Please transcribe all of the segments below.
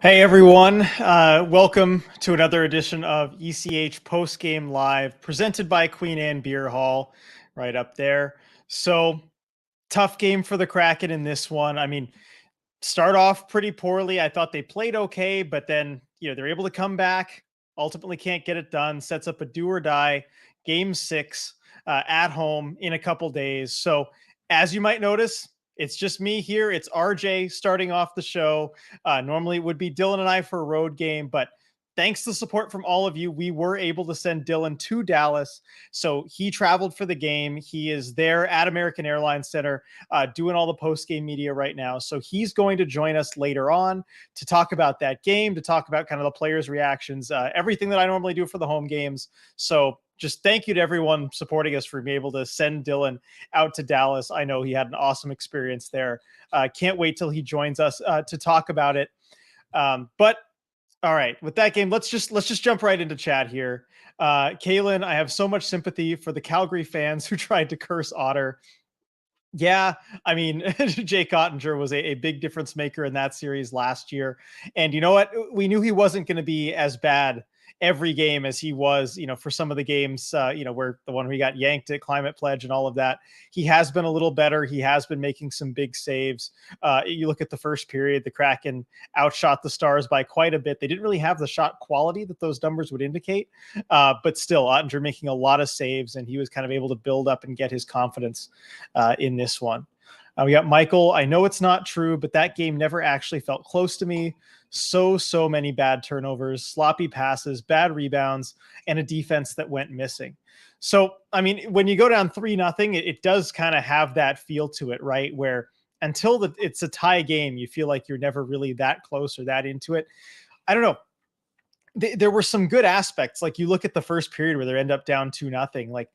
Hey everyone, welcome to another edition of ECH Postgame Live, presented by Queen Anne Beer Hall, right up there. So, tough game for the Kraken in this one. I mean, start off pretty poorly. I thought they played okay, but then, they're able to come back, ultimately can't get it done, sets up a do or die game six at home in a couple days. So, as you might notice, it's just me here. It's RJ starting off the show. Normally it would be Dylan and I for a road game, but thanks to support from all of you, we were able to send Dylan to Dallas. So he traveled for the game. He is there at American Airlines Center doing all the post-game media right now. So he's going to join us later on to talk about that game, to talk about kind of the players' reactions, everything that I normally do for the home games. So just thank you to everyone supporting us for being able to send Dylan out to Dallas. I know he had an awesome experience there. Can't wait till he joins us to talk about it. But all right, with that game, let's just jump right into chat here. Kaylin, I have so much sympathy for the Calgary fans who tried to curse Otter. Yeah, I mean, Jake Ottinger was a big difference maker in that series last year. And you know what? We knew he wasn't going to be as bad every game as he was, for some of the games, where the one where he got yanked at Climate Pledge and all of that. He has been a little better. He has been making some big saves. You look at the first period, the Kraken outshot the Stars by quite a bit. They didn't really have the shot quality that those numbers would indicate, but still, Ottinger making a lot of saves, and he was kind of able to build up and get his confidence in this one. We got Michael. I know it's not true, but that game never actually felt close to me. So many bad turnovers, sloppy passes, bad rebounds, and a defense that went missing. So, I mean, when you go down 3-0, it does kind of have that feel to it, right? Where until it's a tie game, you feel like you're never really that close or that into it. I don't know. There were some good aspects. Like you look at the first period where they end up down 2-0. Like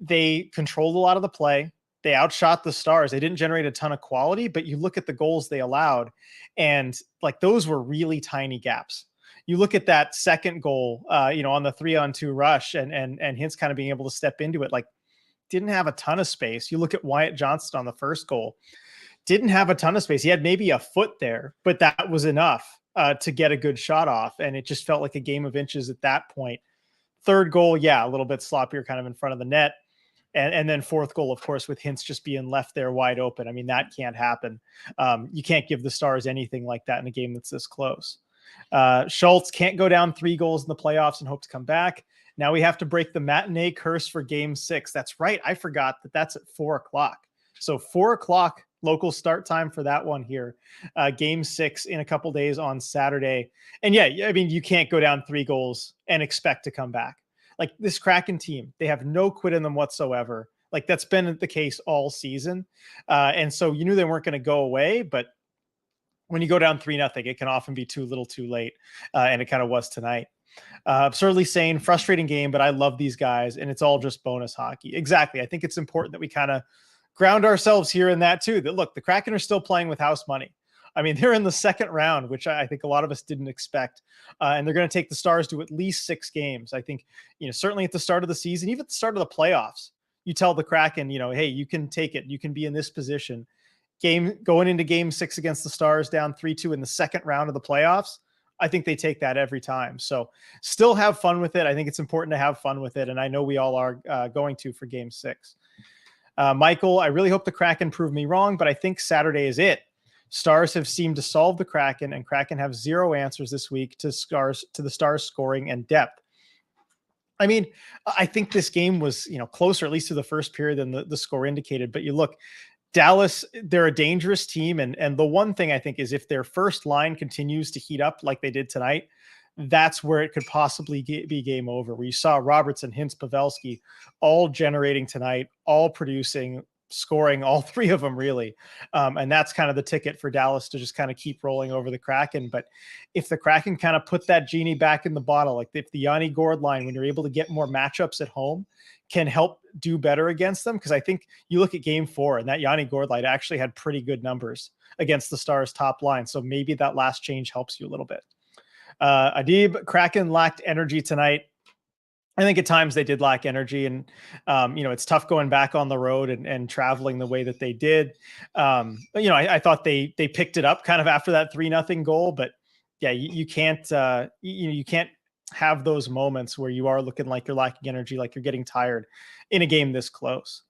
they controlled a lot of the play. They outshot the Stars. They didn't generate a ton of quality, but you look at the goals they allowed, and like those were really tiny gaps. You look at that second goal, on the 3-on-2 rush, and Hintz kind of being able to step into it, like didn't have a ton of space. You look at Wyatt Johnston on the first goal, didn't have a ton of space. He had maybe a foot there, but that was enough to get a good shot off, and it just felt like a game of inches at that point. Third goal, yeah, a little bit sloppier, kind of in front of the net. And then fourth goal, of course, with Hintz just being left there wide open. I mean, that can't happen. You can't give the Stars anything like that in a game that's this close. Schultz can't go down 3 goals in the playoffs and hope to come back. Now we have to break the matinee curse for game 6. That's right. I forgot that's at 4:00. So 4:00 local start time for that one here. Game 6 in a couple days on Saturday. And yeah, I mean, you can't go down 3 goals and expect to come back. Like this Kraken team, they have no quit in them whatsoever. Like that's been the case all season. And so you knew they weren't going to go away, but when you go down 3-0, it can often be too little too late. And it kind of was tonight. Absurdly sane, frustrating game, but I love these guys and it's all just bonus hockey. Exactly. I think it's important that we kind of ground ourselves here in that too, that look, the Kraken are still playing with house money. I mean, they're in the second round, which I think a lot of us didn't expect. And they're going to take the Stars to at least 6 games. I think, certainly at the start of the season, even at the start of the playoffs, you tell the Kraken, hey, you can take it. You can be in this position. Going into game 6 against the Stars down 3-2 in the second round of the playoffs. I think they take that every time. So still have fun with it. I think it's important to have fun with it. And I know we all are going to for game 6. Michael, I really hope the Kraken prove me wrong, but I think Saturday is it. Stars have seemed to solve the Kraken, and Kraken have 0 answers this week to the Stars scoring and depth. I mean, I think this game was, closer, at least to the first period than the score indicated. But you look, Dallas, they're a dangerous team. And the one thing I think is if their first line continues to heat up like they did tonight, that's where it could possibly be game over. Where you saw Robertson, Hintz, Pavelski all generating tonight, all producing, scoring, all 3 of them really. And that's kind of the ticket for Dallas to just kind of keep rolling over the Kraken. But if the Kraken kind of put that genie back in the bottle, like if the Yanni Gourde line, when you're able to get more matchups at home, can help do better against them. Because I think you look at game 4 and that Yanni Gourde line actually had pretty good numbers against the Stars top line. So maybe that last change helps you a little bit. Adib, Kraken lacked energy tonight. I think at times they did lack energy, and it's tough going back on the road and traveling the way that they did. But I thought they picked it up kind of after that 3-0 goal, but yeah, you can't you can't have those moments where you are looking like you're lacking energy, like you're getting tired in a game this close.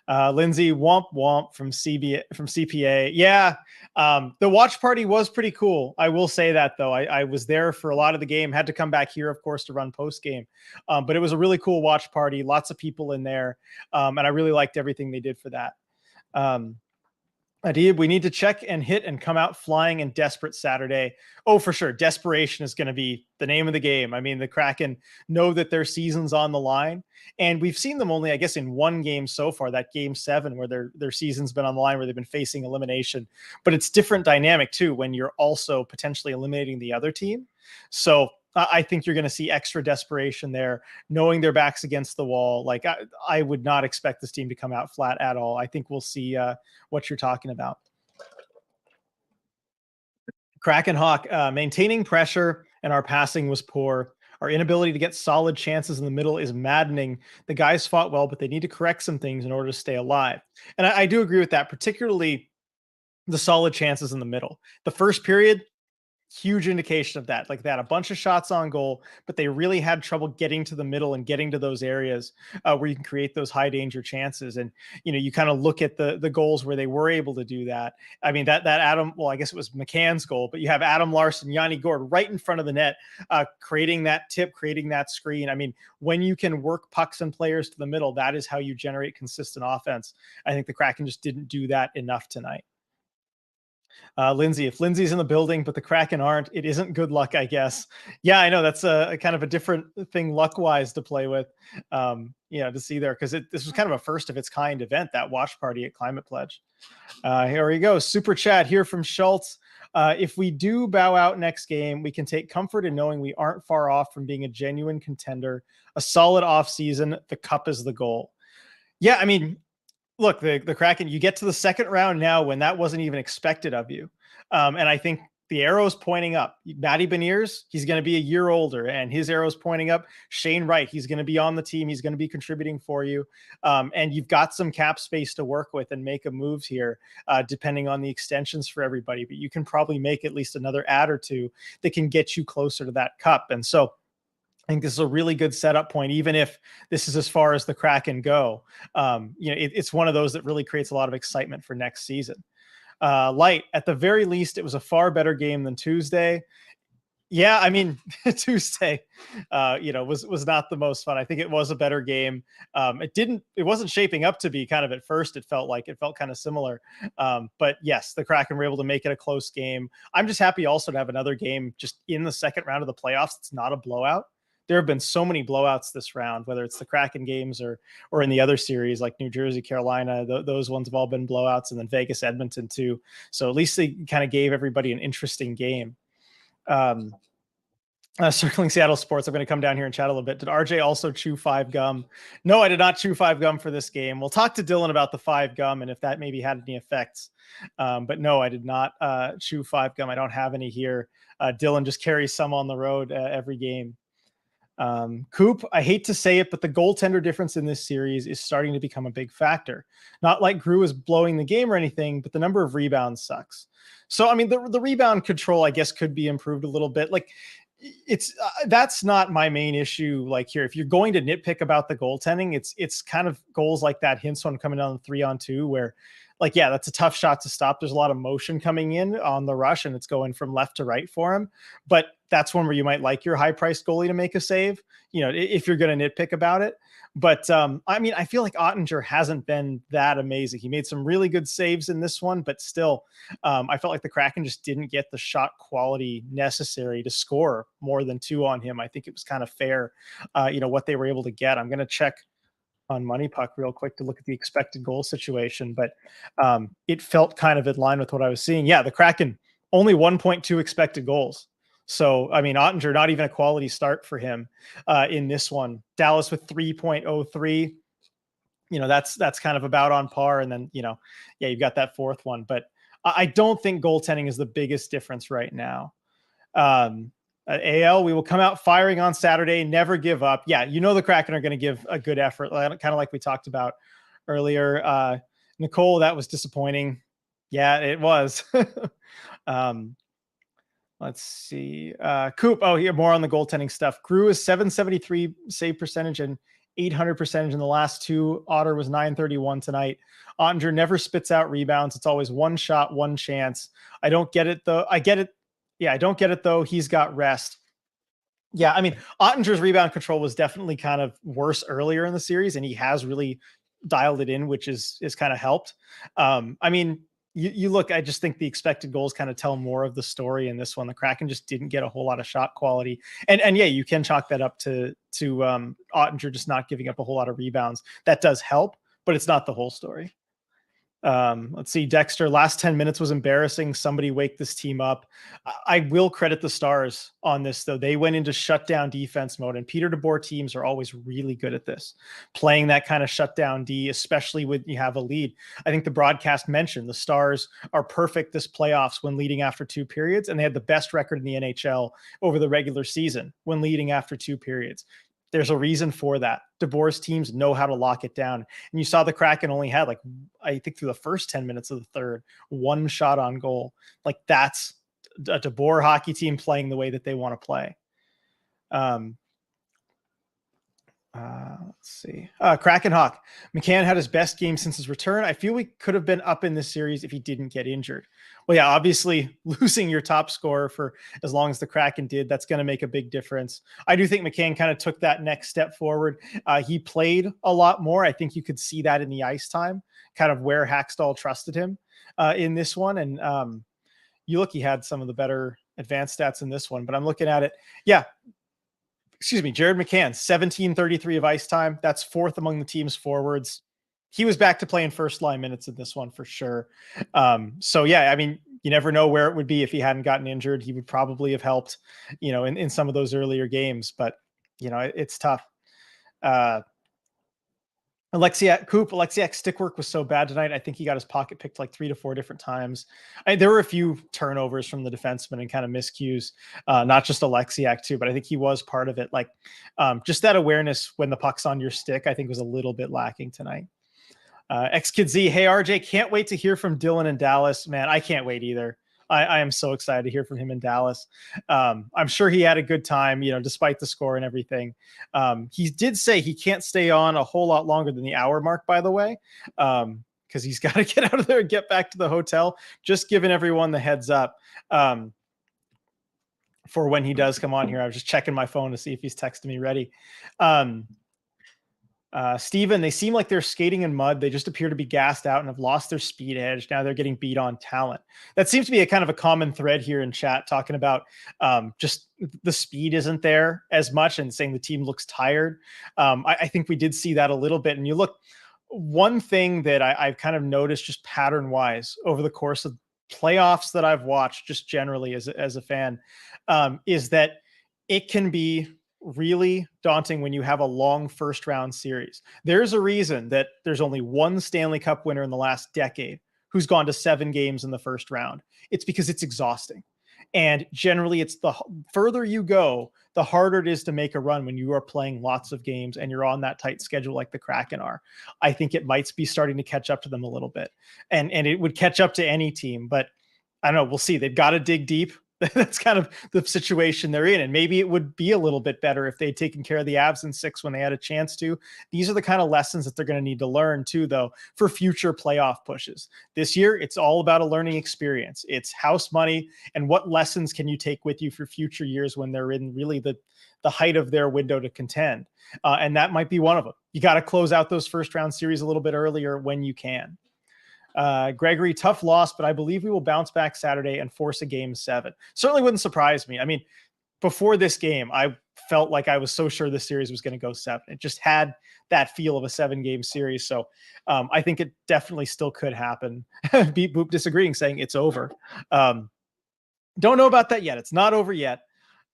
Lindsay, womp womp from CPA. Yeah, the watch party was pretty cool. I will say that though. I was there for a lot of the game. Had to come back here, of course, to run post game. But it was a really cool watch party. Lots of people in there, and I really liked everything they did for that. Um, Adib, we need to check and hit and come out flying and desperate Saturday. Oh, for sure. Desperation is going to be the name of the game. I mean, the Kraken know that their season's on the line, and we've seen them only, I guess, in one game so far, that game 7, where their season's been on the line, where they've been facing elimination. But it's different dynamic too when you're also potentially eliminating the other team. So I think you're going to see extra desperation there, knowing their backs against the wall. Like I would not expect this team to come out flat at all. I think we'll see what you're talking about. Kraken Hawk, maintaining pressure and our passing was poor. Our inability to get solid chances in the middle is maddening. The guys fought well, but they need to correct some things in order to stay alive. And I do agree with that, particularly the solid chances in the middle. The first period, huge indication of that. Like, they had a bunch of shots on goal, but they really had trouble getting to the middle and getting to those areas where you can create those high danger chances. And you kind of look at the goals where they were able to do that. I mean, that Adam, well, I guess it was McCann's goal, but you have Adam Larson, Yanni Gord right in front of the net, creating that tip, creating that screen. I mean, when you can work pucks and players to the middle, that is how you generate consistent offense. I think the Kraken just didn't do that enough tonight. Lindsay, if Lindsay's in the building, but the Kraken aren't, it isn't good luck, I guess. Yeah, I know that's a kind of a different thing luck wise to play with, to see there, because this was kind of a first of its kind event, that watch party at Climate Pledge. Here we go. Super chat here from Schultz. If we do bow out next game, we can take comfort in knowing we aren't far off from being a genuine contender, a solid off season. The cup is the goal. Yeah, I mean, look, the Kraken, you get to the second round now when that wasn't even expected of you. And I think the arrow's pointing up. Matty Beniers, he's going to be a year older, and his arrow's pointing up. Shane Wright, he's going to be on the team. He's going to be contributing for you. And you've got some cap space to work with and make a move here, depending on the extensions for everybody. But you can probably make at least another ad or two that can get you closer to that cup. And so I think this is a really good setup point, even if this is as far as the Kraken go. It's one of those that really creates a lot of excitement for next season. Light, at the very least, it was a far better game than Tuesday. Yeah, I mean, Tuesday, was not the most fun. I think it was a better game. It wasn't shaping up to be kind of at first. It felt kind of similar. But yes, the Kraken were able to make it a close game. I'm just happy also to have another game just in the second round of the playoffs. It's not a blowout. There have been so many blowouts this round, whether it's the Kraken games or in the other series like New Jersey, Carolina. Those ones have all been blowouts, and then Vegas, Edmonton too. So at least they kind of gave everybody an interesting game. Circling Seattle sports, I'm going to come down here and chat a little bit. Did RJ also chew 5 gum? No, I did not chew 5 gum for this game. We'll talk to Dylan about the 5 gum and if that maybe had any effects. But no, I did not chew 5 gum. I don't have any here. Dylan just carries some on the road every game. Coop, I hate to say it, but the goaltender difference in this series is starting to become a big factor. Not like Grew is blowing the game or anything, but the number of rebounds sucks. So, I mean, the rebound control, I guess, could be improved a little bit. Like, that's not my main issue. Like, here, if you're going to nitpick about the goaltending, it's kind of goals like that Hintz one coming down 3-on-2 where, like, yeah, that's a tough shot to stop. There's a lot of motion coming in on the rush, and it's going from left to right for him. But that's one where you might like your high-priced goalie to make a save, if you're going to nitpick about it. But, I mean, I feel like Ottinger hasn't been that amazing. He made some really good saves in this one, but still, I felt like the Kraken just didn't get the shot quality necessary to score more than 2 on him. I think it was kind of fair, what they were able to get. I'm going to check on Money Puck real quick to look at the expected goal situation, but it felt kind of in line with what I was seeing. Yeah, the Kraken only 1.2 expected goals. So, I mean, Ottinger, not even a quality start for him in this one. Dallas with 3.03. That's kind of about on par. And then, you've got that fourth one. But I don't think goaltending is the biggest difference right now. AL, we will come out firing on Saturday. Never give up. Yeah, the Kraken are going to give a good effort, kind of like we talked about earlier. Nicole, that was disappointing. Yeah, it was. Let's see. Coop. Oh, here more on the goaltending stuff. Grew is 773 save percentage and 800 percentage in the last two. Otter was 931 tonight. Ottinger never spits out rebounds. It's always one shot, one chance. I don't get it though. I get it. Yeah, I don't get it though. He's got rest. Yeah, I mean, Ottinger's rebound control was definitely kind of worse earlier in the series, and he has really dialed it in, which is kind of helped. I mean, you look, I just think the expected goals kind of tell more of the story in this one. The Kraken just didn't get a whole lot of shot quality, and yeah, you can chalk that up to Ottinger just not giving up a whole lot of rebounds. That does help, but it's not the whole story. Let's see. Dexter, last 10 minutes was embarrassing. Somebody wake this team up. I will credit the Stars on this, though. They went into shutdown defense mode, and Peter DeBoer teams are always really good at this, playing that kind of shutdown D, especially when you have a lead. I think the broadcast mentioned the Stars are perfect this playoffs when leading after two periods, and they had the best record in the NHL over the regular season when leading after two periods. There's a reason for that. DeBoer's teams know how to lock it down. And you saw the Kraken only had, like, I think through the first 10 minutes of the third, one shot on goal. Like, that's a DeBoer hockey team playing the way that they want to play. Let's see. Kraken Hawk. McCann had his best game since his return. I feel we could have been up in this series if he didn't get injured. Well, yeah, obviously losing your top scorer for as long as the Kraken did, that's going to make a big difference. I do think McCann kind of took that next step forward. He played a lot more. I think you could see that in the ice time, kind of where Hackstall trusted him in this one. And you look, he had some of the better advanced stats in this one, but I'm looking at it. Yeah, excuse me, Jared McCann, 1733 of ice time. That's fourth among the team's forwards. He was back to playing first line minutes in this one for sure. So yeah, I mean, you never know where it would be if he hadn't gotten injured. He would probably have helped, in some of those earlier games, but it's tough. Alexiak's stick work was so bad tonight. I think he got his pocket picked like 3 to 4 different times. There were a few turnovers from the defenseman and kind of miscues, not just Alexiak too, but I think he was part of it. Like just that awareness when the puck's on your stick, I think was a little bit lacking tonight. X-Kid Z, hey RJ, can't wait to hear from Dylan in Dallas. Man, I can't wait either. I am so excited to hear from him in Dallas. I'm sure he had a good time, despite the score and everything. He did say he can't stay on a whole lot longer than the hour mark, by the way, because he's got to get out of there and get back to the hotel. Just giving everyone the heads up for when he does come on here. I was just checking my phone to see if he's texting me ready. Steven, they seem like they're skating in mud. They just appear to be gassed out and have lost their speed edge. Now they're getting beat on talent. That seems to be a kind of a common thread here in chat, talking about just the speed isn't there as much and saying the team looks tired. I think we did see that a little bit. And you look, one thing that I've kind of noticed just pattern wise over the course of playoffs that I've watched just generally as a fan is that it can be really daunting when you have a long first round series. There's a reason that there's only one Stanley Cup winner in the last decade who's gone to 7 games in the first round. It's because it's exhausting. And generally it's the further you go, the harder it is to make a run when you are playing lots of games and you're on that tight schedule like the Kraken are. I think it might be starting to catch up to them a little bit. And it would catch up to any team, but I don't know. We'll see. They've got to dig deep. That's kind of the situation they're in. And maybe it would be a little bit better if they'd taken care of the Avs in 6 when they had a chance to. These are the kind of lessons that they're going to need to learn too, though, for future playoff pushes. This year, it's all about a learning experience. It's house money and what lessons can you take with you for future years when they're in really the height of their window to contend. And that might be one of them. You got to close out those first round series a little bit earlier when you can. Gregory, tough loss, but I believe we will bounce back Saturday and force a game 7. Certainly wouldn't surprise me. I mean, before this game, I felt like I was so sure this series was going to go 7. It just had that feel of a 7-game series. So I think it definitely still could happen. Beat Boop disagreeing, saying it's over. Don't know about that yet. It's not over yet.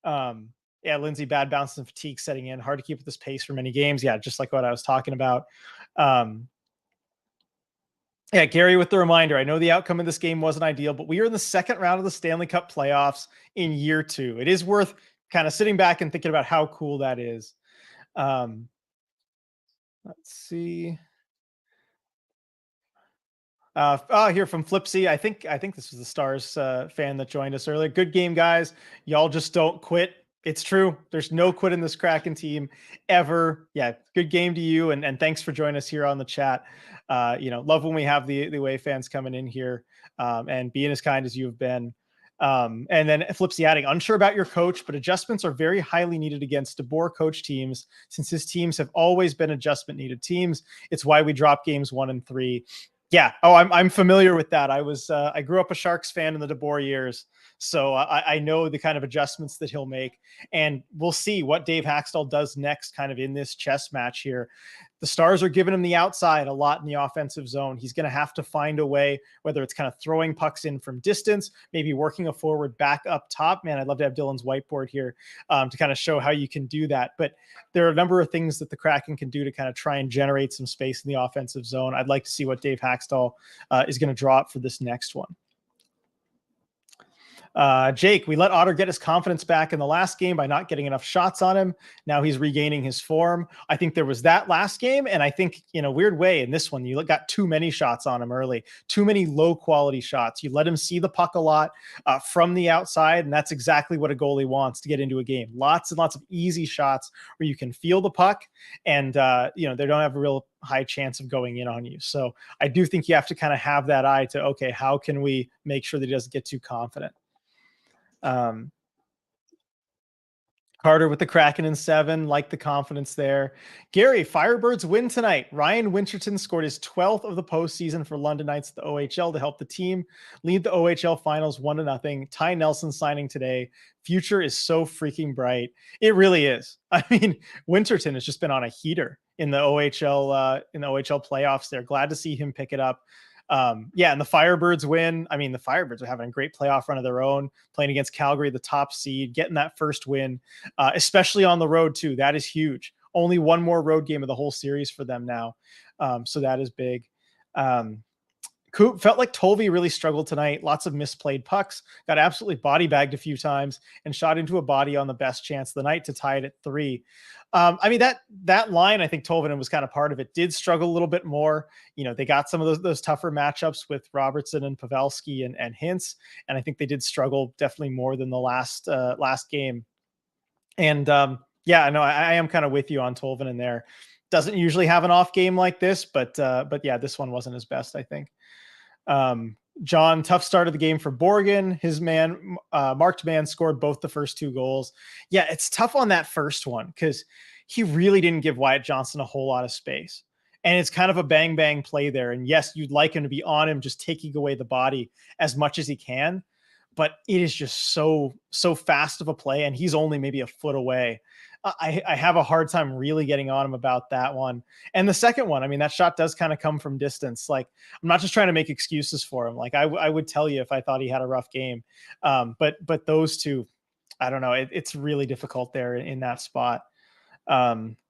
Yeah, Lindsay, bad bounce and fatigue setting in. Hard to keep at this pace for many games. Yeah, just like what I was talking about. Yeah, Gary with the reminder. I know the outcome of this game wasn't ideal, but we are in the second round of the Stanley Cup playoffs in year 2. It is worth kind of sitting back and thinking about how cool that is. Let's see. Here from Flipsy. I think this was the Stars fan that joined us earlier. Good game, guys. Y'all just don't quit. It's true. There's no quit in this Kraken team ever. Yeah, good game to you, and thanks for joining us here on the chat. Love when we have the away fans coming in here and being as kind as you've been. And then Flipsy adding, unsure about your coach, but adjustments are very highly needed against DeBoer coach teams, since his teams have always been adjustment needed teams. It's why we drop games 1 and 3. Yeah. Oh, I'm familiar with that. I grew up a Sharks fan in the DeBoer years, so I know the kind of adjustments that he'll make, and we'll see what Dave Haxtell does next, kind of in this chess match here. The Stars are giving him the outside a lot in the offensive zone. He's going to have to find a way, whether it's kind of throwing pucks in from distance, maybe working a forward back up top. Man, I'd love to have Dylan's whiteboard here to kind of show how you can do that. But there are a number of things that the Kraken can do to kind of try and generate some space in the offensive zone. I'd like to see what Dave Haxtell is going to draw up for this next one. Jake, we let Otter get his confidence back in the last game by not getting enough shots on him. Now he's regaining his form. I think there was that last game, and I think in a weird way in this one, you got too many shots on him early, too many low quality shots. You let him see the puck a lot from the outside, and that's exactly what a goalie wants to get into a game. Lots and lots of easy shots where you can feel the puck, and they don't have a real high chance of going in on you. So I do think you have to kind of have that eye to, okay, how can we make sure that he doesn't get too confident? Carter with the Kraken in 7, like the confidence there. Gary, Firebirds win tonight. Ryan Winterton scored his 12th of the postseason for London Knights at the OHL to help the team lead the OHL finals 1-0. Ty Nelson signing today. Future is so freaking bright. It really is. I mean, Winterton has just been on a heater in the OHL playoffs there. Glad to see him pick it up. And the Firebirds win. I mean, the Firebirds are having a great playoff run of their own, playing against Calgary, the top seed, getting that first win, especially on the road too. That is huge. Only one more road game of the whole series for them now. So that is big. Coop felt like Tolvey really struggled tonight. Lots of misplayed pucks, got absolutely body bagged a few times and shot into a body on the best chance of the night to tie it at 3. I mean, that line, I think Tolvanen was kind of part of it, did struggle a little bit more. They got some of those tougher matchups with Robertson and Pavelski and Hintz. And I think they did struggle definitely more than the last game. And I am kind of with you on Tolvanen there. Doesn't usually have an off game like this, but yeah, this one wasn't his best, I think. John, tough start of the game for Borgen. His marked man scored both the first 2 goals. Yeah, it's tough on that first one because he really didn't give Wyatt Johnston a whole lot of space. And it's kind of a bang bang play there. And yes, you'd like him to be on him, just taking away the body as much as he can. But it is just so fast of a play, and he's only maybe a foot away. I have a hard time really getting on him about that one. And the second one, I mean, that shot does kind of come from distance. Like, I'm not just trying to make excuses for him. Like, I would tell you if I thought he had a rough game. But those two, I don't know. It's really difficult there in that spot.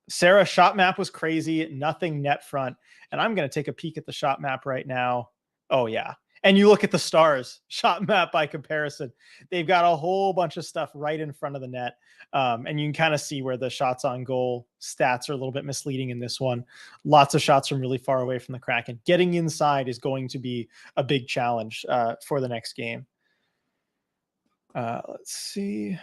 Sarah, shot map was crazy. Nothing net front. And I'm going to take a peek at the shot map right now. Oh, yeah. And you look at the Stars shot map by comparison, they've got a whole bunch of stuff right in front of the net. And you can kind of see where the shots on goal stats are a little bit misleading in this one. Lots of shots from really far away from the Kraken. Getting inside is going to be a big challenge for the next game. Let's see.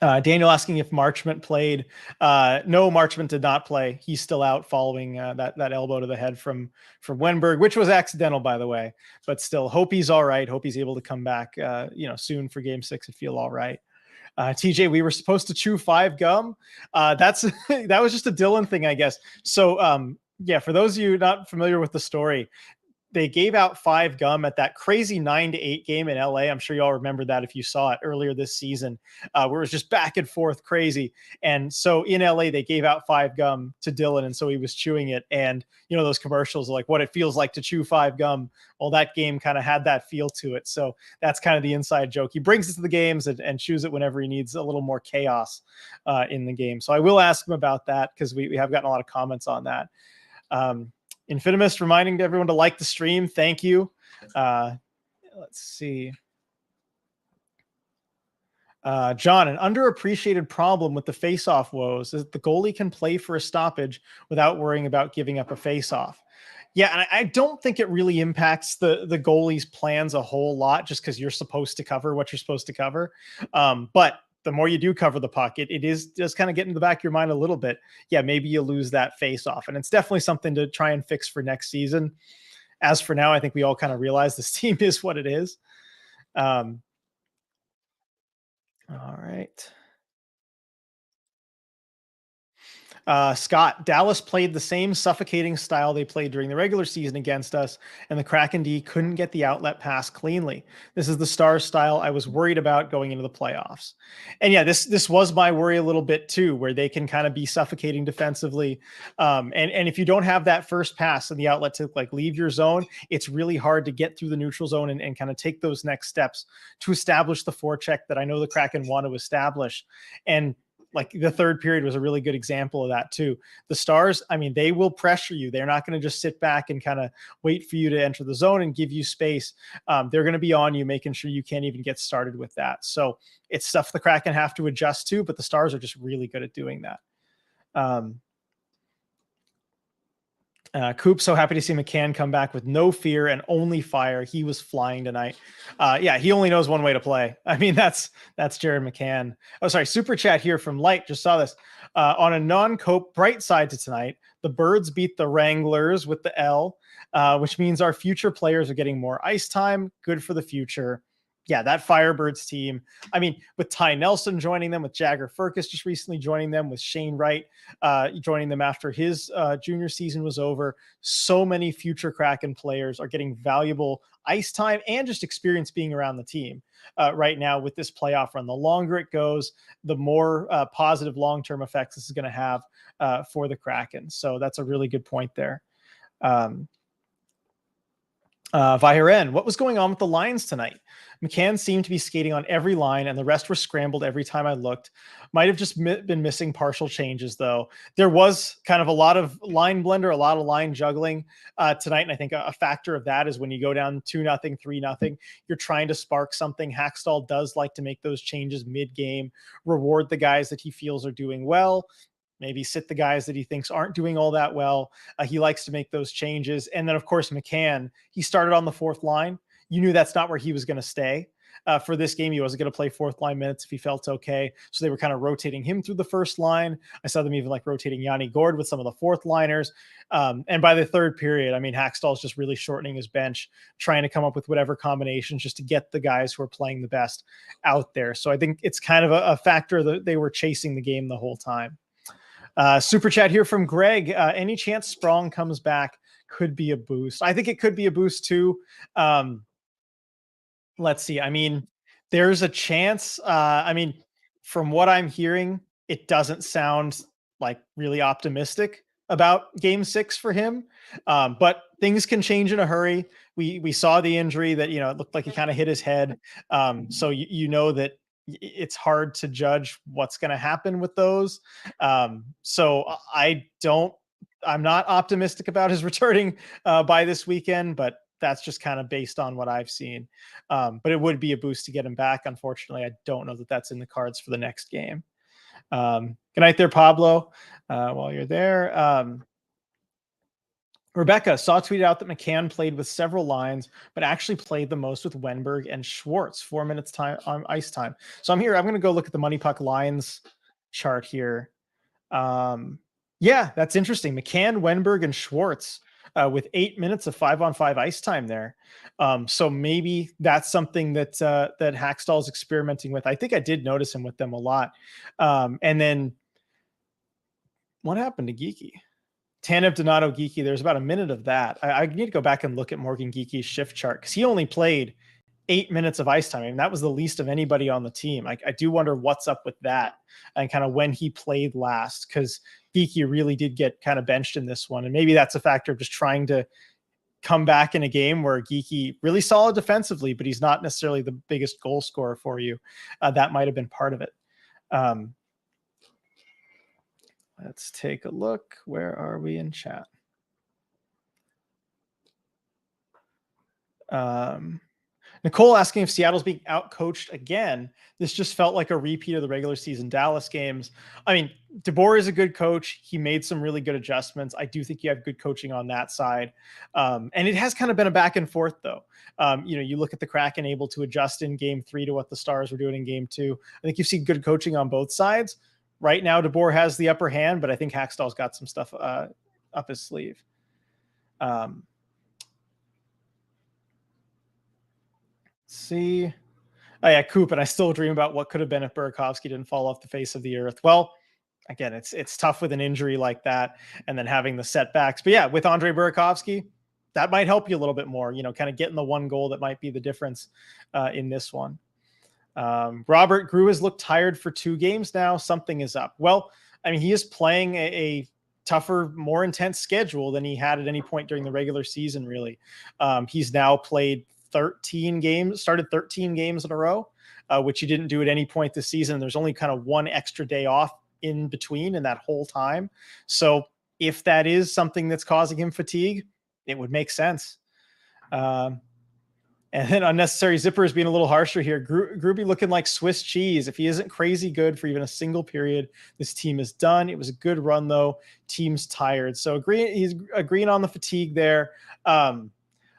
Daniel asking if Marchment played. No, Marchment did not play. He's still out following that elbow to the head from Wenberg, which was accidental, by the way. But still, hope he's all right. Hope he's able to come back, soon for Game 6 and feel all right. TJ, we were supposed to chew 5 gum. That was just a Dylan thing, I guess. So, for those of you not familiar with the story, they gave out 5 gum at that crazy 9-8 game in LA. I'm sure y'all remember that if you saw it earlier this season, where it was just back and forth crazy. And so in LA, they gave out 5 gum to Dylan. And so he was chewing it. And, those commercials are like what it feels like to chew 5 gum. Well, that game kind of had that feel to it. So that's kind of the inside joke. He brings it to the games and chews it whenever he needs a little more chaos in the game. So I will ask him about that because we have gotten a lot of comments on that. Infinimus reminding everyone to like the stream. Thank you. Let's see. John, an underappreciated problem with the face-off woes is that the goalie can play for a stoppage without worrying about giving up a face-off. Yeah, and I don't think it really impacts the goalie's plans a whole lot, just because you're supposed to cover what you're supposed to cover. But the more you do cover the puck, it is just kind of get in the back of your mind a little bit. Yeah, maybe you lose that face-off, and it's definitely something to try and fix for next season. As for now, I think we all kind of realize this team is what it is. Um, all right. Scott, Dallas played the same suffocating style they played during the regular season against us, and the Kraken D couldn't get the outlet pass cleanly. This is the Stars style I was worried about going into the playoffs. And yeah, this was my worry a little bit too, where they can kind of be suffocating defensively. And if you don't have that first pass and the outlet to like leave your zone, it's really hard to get through the neutral zone and kind of take those next steps to establish the forecheck that I know the Kraken want to establish. And like the third period was a really good example of that too. The Stars, I mean, they will pressure you. They're not going to just sit back and kind of wait for you to enter the zone and give you space. They're going to be on you, making sure you can't even get started with that. So it's stuff the Kraken have to adjust to, but the Stars are just really good at doing that. Coop, so happy to see McCann come back with no fear and only fire. He was flying tonight. Yeah, he only knows one way to play. I mean, that's Jared McCann. Oh, sorry. Super chat here from Light. Just saw this. On a non-Cope bright side to tonight, the Birds beat the Wranglers with the L, which means our future players are getting more ice time. Good for the future. Yeah, that Firebirds team. I mean, with Ty Nelson joining them, with Jagger Firkus just recently joining them, with Shane Wright joining them after his junior season was over. So many future Kraken players are getting valuable ice time and just experience being around the team right now with this playoff run. The longer it goes, the more positive long-term effects this is going to have for the Kraken. So that's a really good point there. Viren, what was going on with the lines tonight? McCann seemed to be skating on every line, and the rest were scrambled every time I looked. Might have just been missing partial changes, though. There was kind of a lot of line blender, a lot of line juggling tonight, and I think a factor of that is when you go down 2-0, 3-0, you're trying to spark something. Hackstall does like to make those changes mid-game, reward the guys that he feels are doing well, maybe sit the guys that he thinks aren't doing all that well. He likes to make those changes. And then, of course, McCann, he started on the fourth line. You knew that's not where he was going to stay. For this game, he wasn't going to play fourth line minutes if he felt okay. So they were kind of rotating him through the first line. I saw them even like rotating Yanni Gord with some of the fourth liners. And by the third period, I mean, Hackstall's just really shortening his bench, trying to come up with whatever combinations just to get the guys who are playing the best out there. So I think it's kind of a factor that they were chasing the game the whole time. Super chat here from Greg. Any chance Sprong comes back could be a boost? I think it could be a boost too. Let's see. I mean, there's a chance. I mean, from what I'm hearing, it doesn't sound like really optimistic about game 6 for him. But things can change in a hurry. We saw the injury that, you know, it looked like he kind of hit his head. So you know that it's hard to judge what's going to happen with those. So I'm not optimistic about his returning by this weekend, but that's just kind of based on what I've seen. But it would be a boost to get him back. Unfortunately, I don't know that that's in the cards for the next game. Good night there, Pablo. While you're there, Rebecca saw tweeted out that McCann played with several lines, but actually played the most with Wenberg and Schwartz. 4 minutes time on ice time. So I'm going to go look at the Money Puck lines chart here. Yeah, that's interesting. McCann, Wenberg, and Schwartz with 8 minutes of 5-on-5 ice time there. So maybe that's something that that Hackstall is experimenting with. I think I did notice him with them a lot. And then what happened to Geeky? Tanev, Donato, Geeky. There's about a minute of that. I need to go back and look at Morgan Geeky's shift chart because he only played 8 minutes of ice time. I mean, that was the least of anybody on the team. I do wonder what's up with that and kind of when he played last, because Geeky really did get kind of benched in this one. And maybe that's a factor of just trying to come back in a game where Geeky really solid defensively, but he's not necessarily the biggest goal scorer for you. That might have been part of it. Let's take a look. Where are we in chat? Nicole asking if Seattle's being outcoached again. This just felt like a repeat of the regular season Dallas games. I mean, DeBoer is a good coach. He made some really good adjustments. I do think you have good coaching on that side. And it has kind of been a back and forth, though. You look at the Kraken able to adjust in game 3 to what the Stars were doing in game 2. I think you've seen good coaching on both sides. Right now, DeBoer has the upper hand, but I think Hackstall's got some stuff up his sleeve. See. Oh yeah, Coop, and I still dream about what could have been if Burakovsky didn't fall off the face of the earth. Well, again, it's tough with an injury like that and then having the setbacks. But yeah, with Andre Burakovsky, that might help you a little bit more, kind of getting the one goal that might be the difference in this one. Robert Grew has looked tired for 2 games now. Something is up. Well, I mean, he is playing a tougher, more intense schedule than he had at any point during the regular season, really. He's now played 13 games, started 13 games in a row, which he didn't do at any point this season. There's only kind of one extra day off in between in that whole time. So if that is something that's causing him fatigue, it would make sense. And then unnecessary zippers being a little harsher here. Gruby looking like Swiss cheese. If he isn't crazy good for even a single period, this team is done. It was a good run, though. Team's tired. So he's agreeing on the fatigue there.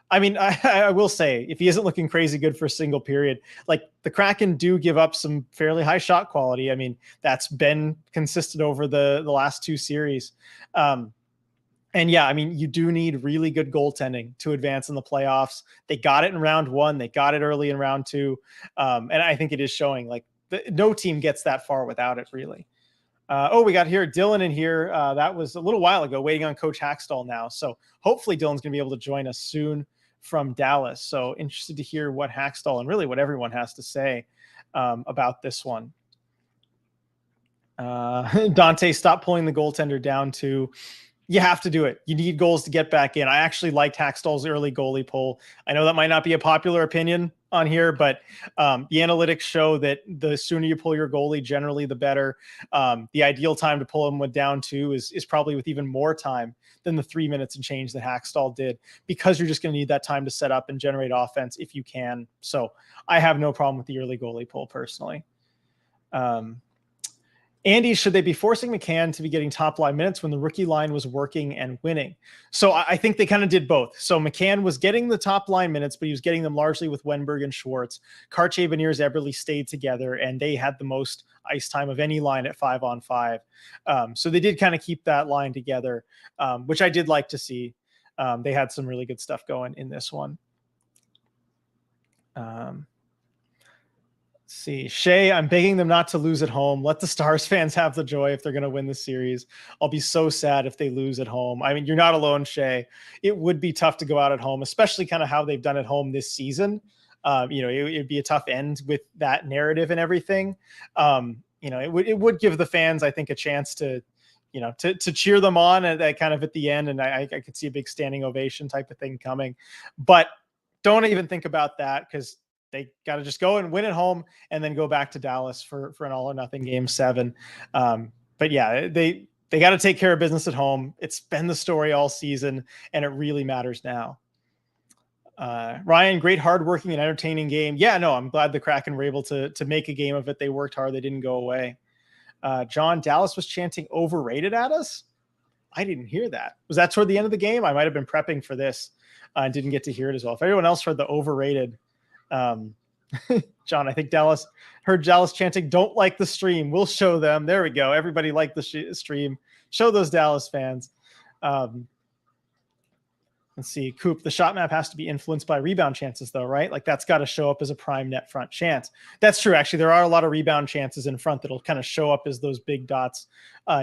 I mean, I will say, if he isn't looking crazy good for a single period, like the Kraken do give up some fairly high shot quality. I mean, that's been consistent over the last 2 series. And yeah, I mean, you do need really good goaltending to advance in the playoffs. They got it in round 1. They got it early in round 2. And I think it is showing like no team gets that far without it, really. We got here Dylan in here. That was a little while ago, waiting on Coach Hackstall now. So hopefully Dylan's going to be able to join us soon from Dallas. So interested to hear what Hackstall and really what everyone has to say about this one. Dante, stop pulling the goaltender down to. You have to do it. You need goals to get back in. I actually liked Hackstall's early goalie pull. I know that might not be a popular opinion on here, but the analytics show that the sooner you pull your goalie, generally the better. The ideal time to pull him with down 2 is probably with even more time than the 3 minutes and change that Hackstall did, because you're just going to need that time to set up and generate offense if you can. So I have no problem with the early goalie pull personally. Andy, should they be forcing McCann to be getting top line minutes when the rookie line was working and winning? So I think they kind of did both. So McCann was getting the top line minutes, but he was getting them largely with Wenberg and Schwartz. Karche, Beniers, Eberle stayed together, and they had the most ice time of any line at 5-on-5. So they did kind of keep that line together, which I did like to see. They had some really good stuff going in this one. See, Shay, I'm begging them not to lose at home. Let the Stars fans have the joy if they're going to win the series. I'll be so sad if they lose at home. I mean, you're not alone, Shay. It would be tough to go out at home, especially kind of how they've done at home this season. It'd be a tough end with that narrative and everything. It would give the fans, I think, a chance to cheer them on at kind of at the end. And I could see a big standing ovation type of thing coming, but don't even think about that, because they got to just go and win at home and then go back to Dallas for an all or nothing game 7. But yeah, they got to take care of business at home. It's been the story all season, and it really matters now. Ryan, great, hardworking and entertaining game. Yeah, no, I'm glad the Kraken were able to make a game of it. They worked hard. They didn't go away. John, Dallas was chanting overrated at us. I didn't hear that. Was that toward the end of the game? I might've been prepping for this and didn't get to hear it as well. If everyone else heard the overrated, John, I think heard Dallas chanting, don't like the stream. We'll show them. There we go. Everybody liked the stream. Show those Dallas fans. Let's see. Coop, the shot map has to be influenced by rebound chances, though, right? Like that's got to show up as a prime net front chance. That's true. Actually, there are a lot of rebound chances in front that'll kind of show up as those big dots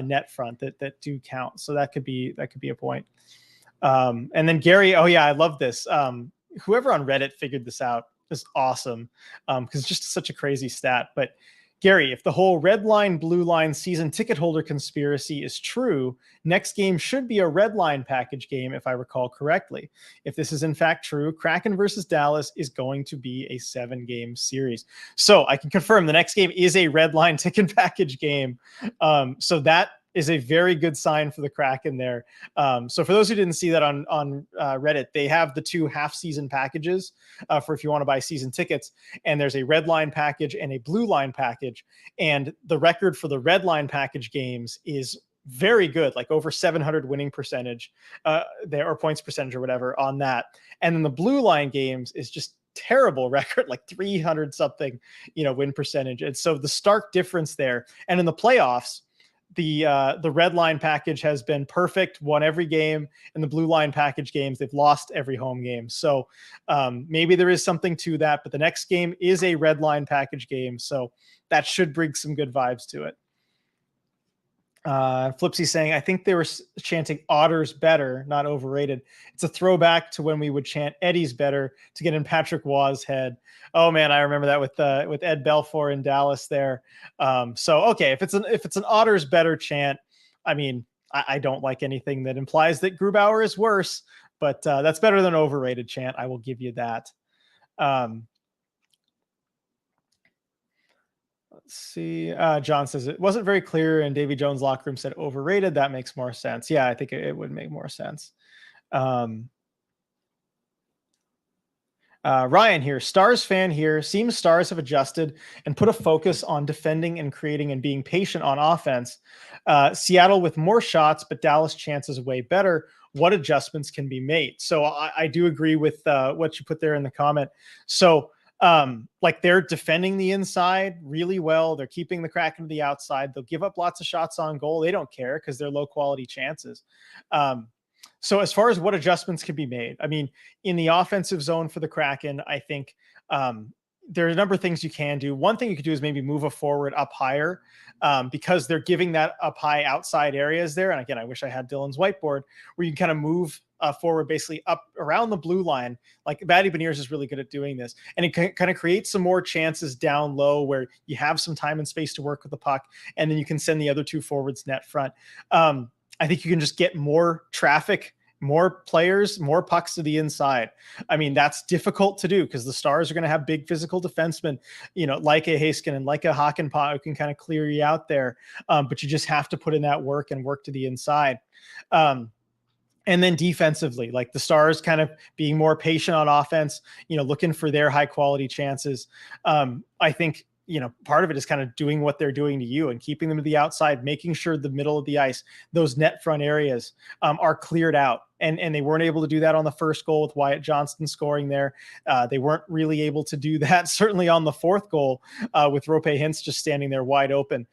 net front that do count. So that could be a point. And then Gary, oh yeah, I love this. Whoever on Reddit figured this out is awesome, because it's just such a crazy stat. But Gary, if the whole red line, blue line season ticket holder conspiracy is true, next game should be a red line package game, if I recall correctly. If this is in fact true, Kraken versus Dallas is going to be a 7-game series. So I can confirm the next game is a red line ticket package game. So that is a very good sign for the Kraken there. So for those who didn't see that on Reddit, they have the 2 half-season packages for if you want to buy season tickets, and there's a red line package and a blue line package, and the record for the red line package games is very good, like over 700 winning percentage there, or points percentage or whatever on that. And then the blue line games is just terrible record, like 300 something, win percentage. And so the stark difference there. And in the playoffs, the red line package has been perfect, won every game, and the blue line package games, they've lost every home game. So maybe there is something to that, but the next game is a red line package game, so that should bring some good vibes to it. Flipsy saying, I think they were chanting Otters better, not overrated. It's a throwback to when we would chant Eddie's better to get in Patrick Waugh's head. Oh man, I remember that with Ed Belfour in Dallas there. So okay, if it's an Otters better chant, I mean, I don't like anything that implies that Grubauer is worse, but that's better than overrated chant. I will give you that. Let's see. John says it wasn't very clear, and Davy Jones' locker room said overrated. That makes more sense. Yeah, I think it would make more sense. Ryan here, Stars fan here. Seems Stars have adjusted and put a focus on defending and creating and being patient on offense. Seattle with more shots, but Dallas chances way better. What adjustments can be made? So I do agree with what you put there in the comment. So like they're defending the inside really well. They're keeping the Kraken to the outside. They'll give up lots of shots on goal. They don't care because they're low quality chances. So as far as what adjustments can be made, I mean, in the offensive zone for the Kraken, I think there are a number of things you can do. One thing you could do is maybe move a forward up higher because they're giving that up high outside areas there. And again, I wish I had Dylan's whiteboard where you can kind of move forward basically up around the blue line. Like Batty Beniers is really good at doing this. And it kind of creates some more chances down low where you have some time and space to work with the puck. And then you can send the other 2 forwards net front. I think you can just get more traffic, more players, more pucks to the inside. I mean, that's difficult to do because the Stars are going to have big physical defensemen, like a Haskin and like a Hakanpää who can kind of clear you out there. But you just have to put in that work and work to the inside. And then defensively, like the Stars kind of being more patient on offense, looking for their high quality chances. I think, part of it is kind of doing what they're doing to you and keeping them to the outside, making sure the middle of the ice, those net front areas are cleared out. And they weren't able to do that on the first goal with Wyatt Johnston scoring there. They weren't really able to do that, certainly on the 4th goal with Rope Hintz just standing there wide open.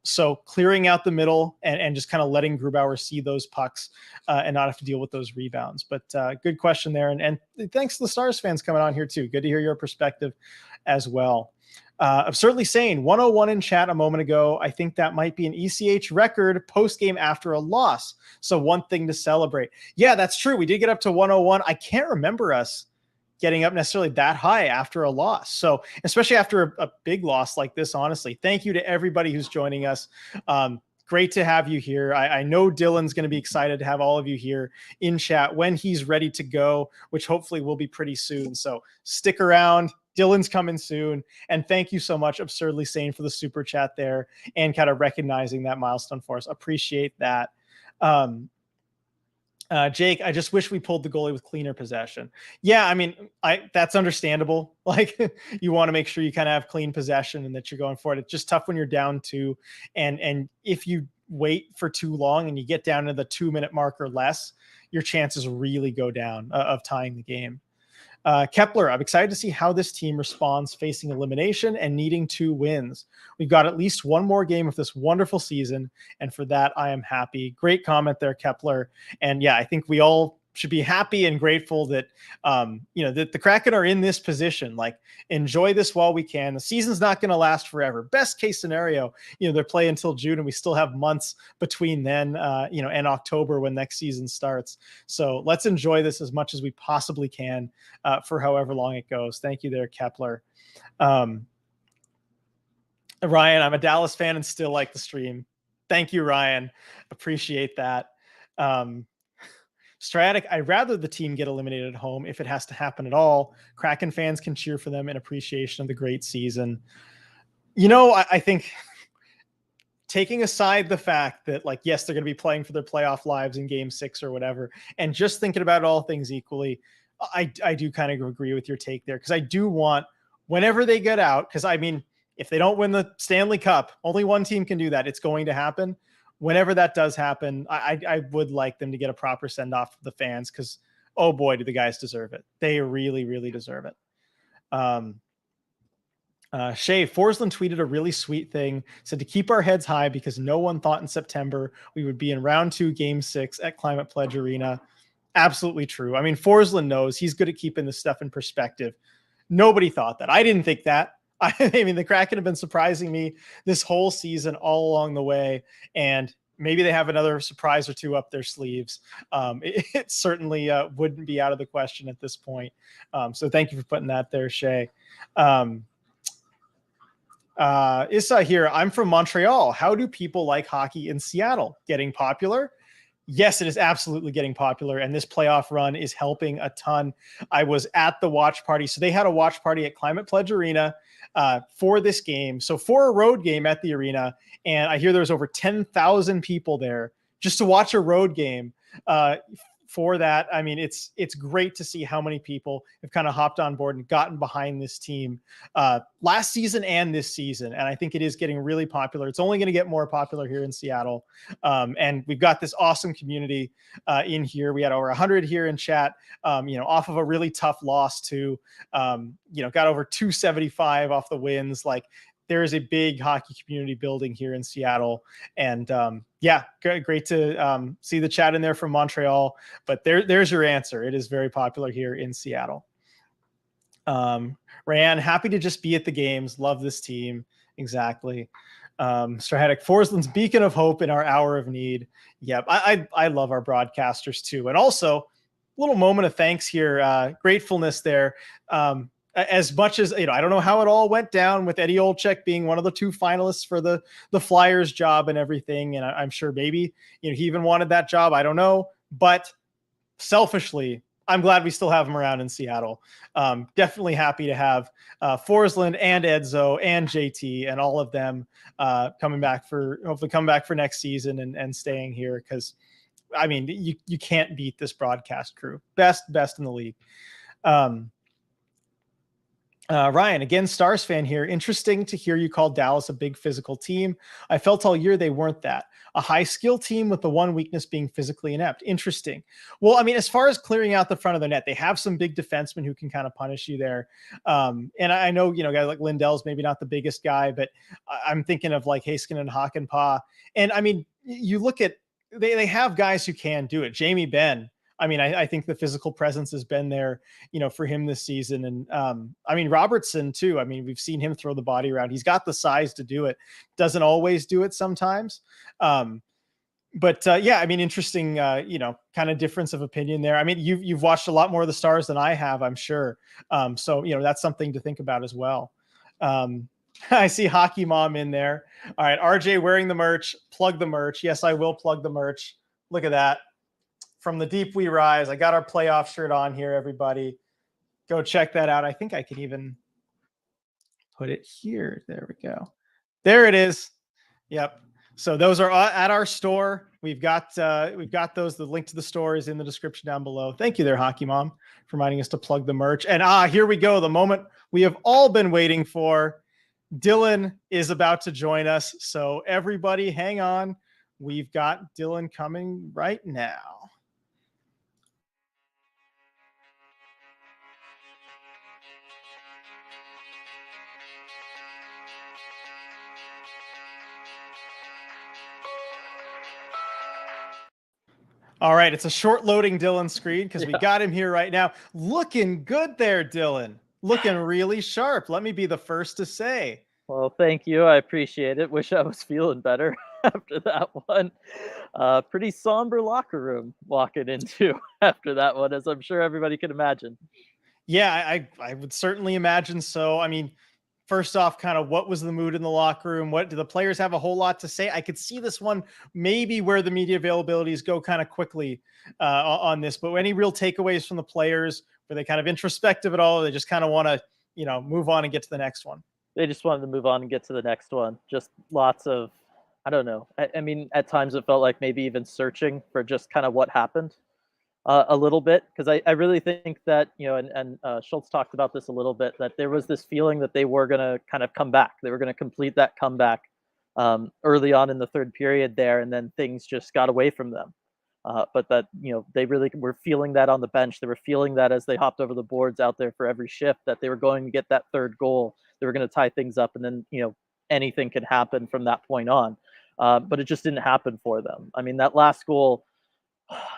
So clearing out the middle and just kind of letting Grubauer see those pucks and not have to deal with those rebounds. But good question there. And thanks to the Stars fans coming on here too. Good to hear your perspective as well. I'm certainly saying 101 in chat a moment ago. I think that might be an ECH record post game after a loss. So one thing to celebrate. Yeah, that's true. We did get up to 101. I can't remember us getting up necessarily that high after a loss. So especially after a big loss like this, honestly, thank you to everybody who's joining us. Great to have you here. I know Dylan's going to be excited to have all of you here in chat when he's ready to go, which hopefully will be pretty soon. So stick around. Dylan's coming soon. And thank you so much, Absurdly Sane, for the super chat there and kind of recognizing that milestone for us. Appreciate that. Jake, I just wish we pulled the goalie with cleaner possession. Yeah, I mean, that's understandable. Like you want to make sure you kind of have clean possession and that you're going for it. It's just tough when you're down 2. And if you wait for too long and you get down to the 2-minute mark or less, your chances really go down of tying the game. Kepler, I'm excited to see how this team responds facing elimination and needing 2 wins. We've got at least one more game of this wonderful season, and for that, I am happy. Great comment there, Kepler. And yeah, I think we all should be happy and grateful that, that the Kraken are in this position. Like, enjoy this while we can. The season's not going to last forever. Best case scenario, they're playing until June, and we still have months between then, and October when next season starts. So let's enjoy this as much as we possibly can for however long it goes. Thank you there, Kepler. Ryan, I'm a Dallas fan and still like the stream. Thank you, Ryan. Appreciate that. Stratic, I'd rather the team get eliminated at home if it has to happen at all. Kraken fans can cheer for them in appreciation of the great season. I think taking aside the fact that, like, yes, they're going to be playing for their playoff lives in game 6 or whatever, and just thinking about all things equally, I do kind of agree with your take there, because I do want, whenever they get out, because I mean, if they don't win the Stanley Cup, only one team can do that. It's going to happen. Whenever that does happen, I would like them to get a proper send off of the fans, because oh boy, do the guys deserve it. They really, really deserve it. Shay Forsland tweeted a really sweet thing, said to keep our heads high because no one thought in September we would be in round 2, game 6 at Climate Pledge Arena. Absolutely true. I mean, Forsland knows he's good at keeping this stuff in perspective. Nobody thought that. I didn't think that. I mean, the Kraken have been surprising me this whole season all along the way, and maybe they have another surprise or two up their sleeves. It certainly wouldn't be out of the question at this point. So thank you for putting that there, Shay. Issa here. I'm from Montreal. How do people like hockey in Seattle? Getting popular? Yes, it is absolutely getting popular, and this playoff run is helping a ton. I was at the watch party. So they had a watch party at Climate Pledge Arena for this game. So for a road game at the arena, and I hear there was over 10,000 people there just to watch a road game. For that, I mean, it's great to see how many people have kind of hopped on board and gotten behind this team last season and this season. And I think it is getting really popular. It's only going to get more popular here in Seattle. And we've got this awesome community in here. We had over 100 here in chat, off of a really tough loss to, got over 275 off the wins. Like, there is a big hockey community building here in Seattle. And great to see the chat in there from Montreal. But there's your answer. It is very popular here in Seattle. Rayanne, happy to just be at the games. Love this team. Exactly. Strahatic, Forsland's beacon of hope in our hour of need. Yep. I love our broadcasters too. And also, a little moment of thanks here. Gratefulness there. As much as, I don't know how it all went down with Eddie Olczyk being one of the 2 finalists for the Flyers job and everything. And I'm sure maybe, he even wanted that job. I don't know. But selfishly, I'm glad we still have him around in Seattle. Definitely happy to have Forsland and Edzo and JT and all of them hopefully come back for next season and staying here. Because, I mean, you can't beat this broadcast crew. Best in the league. Ryan, again, Stars fan here. Interesting to hear you call Dallas a big physical team. I felt all year they weren't that. A high skill team with the one weakness being physically inept. Interesting. Well, I mean, as far as clearing out the front of the net, they have some big defensemen who can kind of punish you there. And I know, guys like Lindell's maybe not the biggest guy, but I'm thinking of like Haskin and Hakanpää. And I mean, you look at, they have guys who can do it. Jamie Benn. I mean, I think the physical presence has been there, for him this season. And I mean, Robertson too. I mean, we've seen him throw the body around. He's got the size to do it. Doesn't always do it sometimes. But I mean, interesting, kind of difference of opinion there. I mean, you've watched a lot more of the Stars than I have, I'm sure. So, that's something to think about as well. I see Hockey Mom in there. All right. RJ wearing the merch, plug the merch. Yes, I will plug the merch. Look at that. From the deep we rise. I got our playoff shirt on here, everybody. Go check that out. I think I can even put it here. There we go. There it is. Yep. So those are at our store. We've got those. The link to the store is in the description down below. Thank you there, Hockey Mom, for reminding us to plug the merch. And here we go. The moment we have all been waiting for. Dylan is about to join us. So everybody hang on. We've got Dylan coming right now. All right, it's a short loading Dylan screen because we got him here right now. Looking good there, Dylan. Looking really sharp. Let me be the first to say. Well, thank you. I appreciate it. Wish I was feeling better after that one. Pretty somber locker room walking into after that one, as I'm sure everybody can imagine. Yeah, I would certainly imagine so. I mean, first off, kind of what was the mood in the locker room? What do the players have a whole lot to say? I could see this one maybe where the media availabilities go kind of quickly on this, but any real takeaways from the players? Were they kind of introspective at all? Or they just kind of want to, move on and get to the next one? They just wanted to move on and get to the next one. Just lots of I don't know. I mean, at times it felt like maybe even searching for just kind of what happened a little bit, because I really think that, and Schultz talked about this a little bit, that there was this feeling that they were going to kind of come back. They were going to complete that comeback early on in the third period there, and then things just got away from them. But that, they really were feeling that on the bench. They were feeling that as they hopped over the boards out there for every shift, that they were going to get that third goal. They were going to tie things up, and then, anything can happen from that point on. But it just didn't happen for them. I mean, that last goal,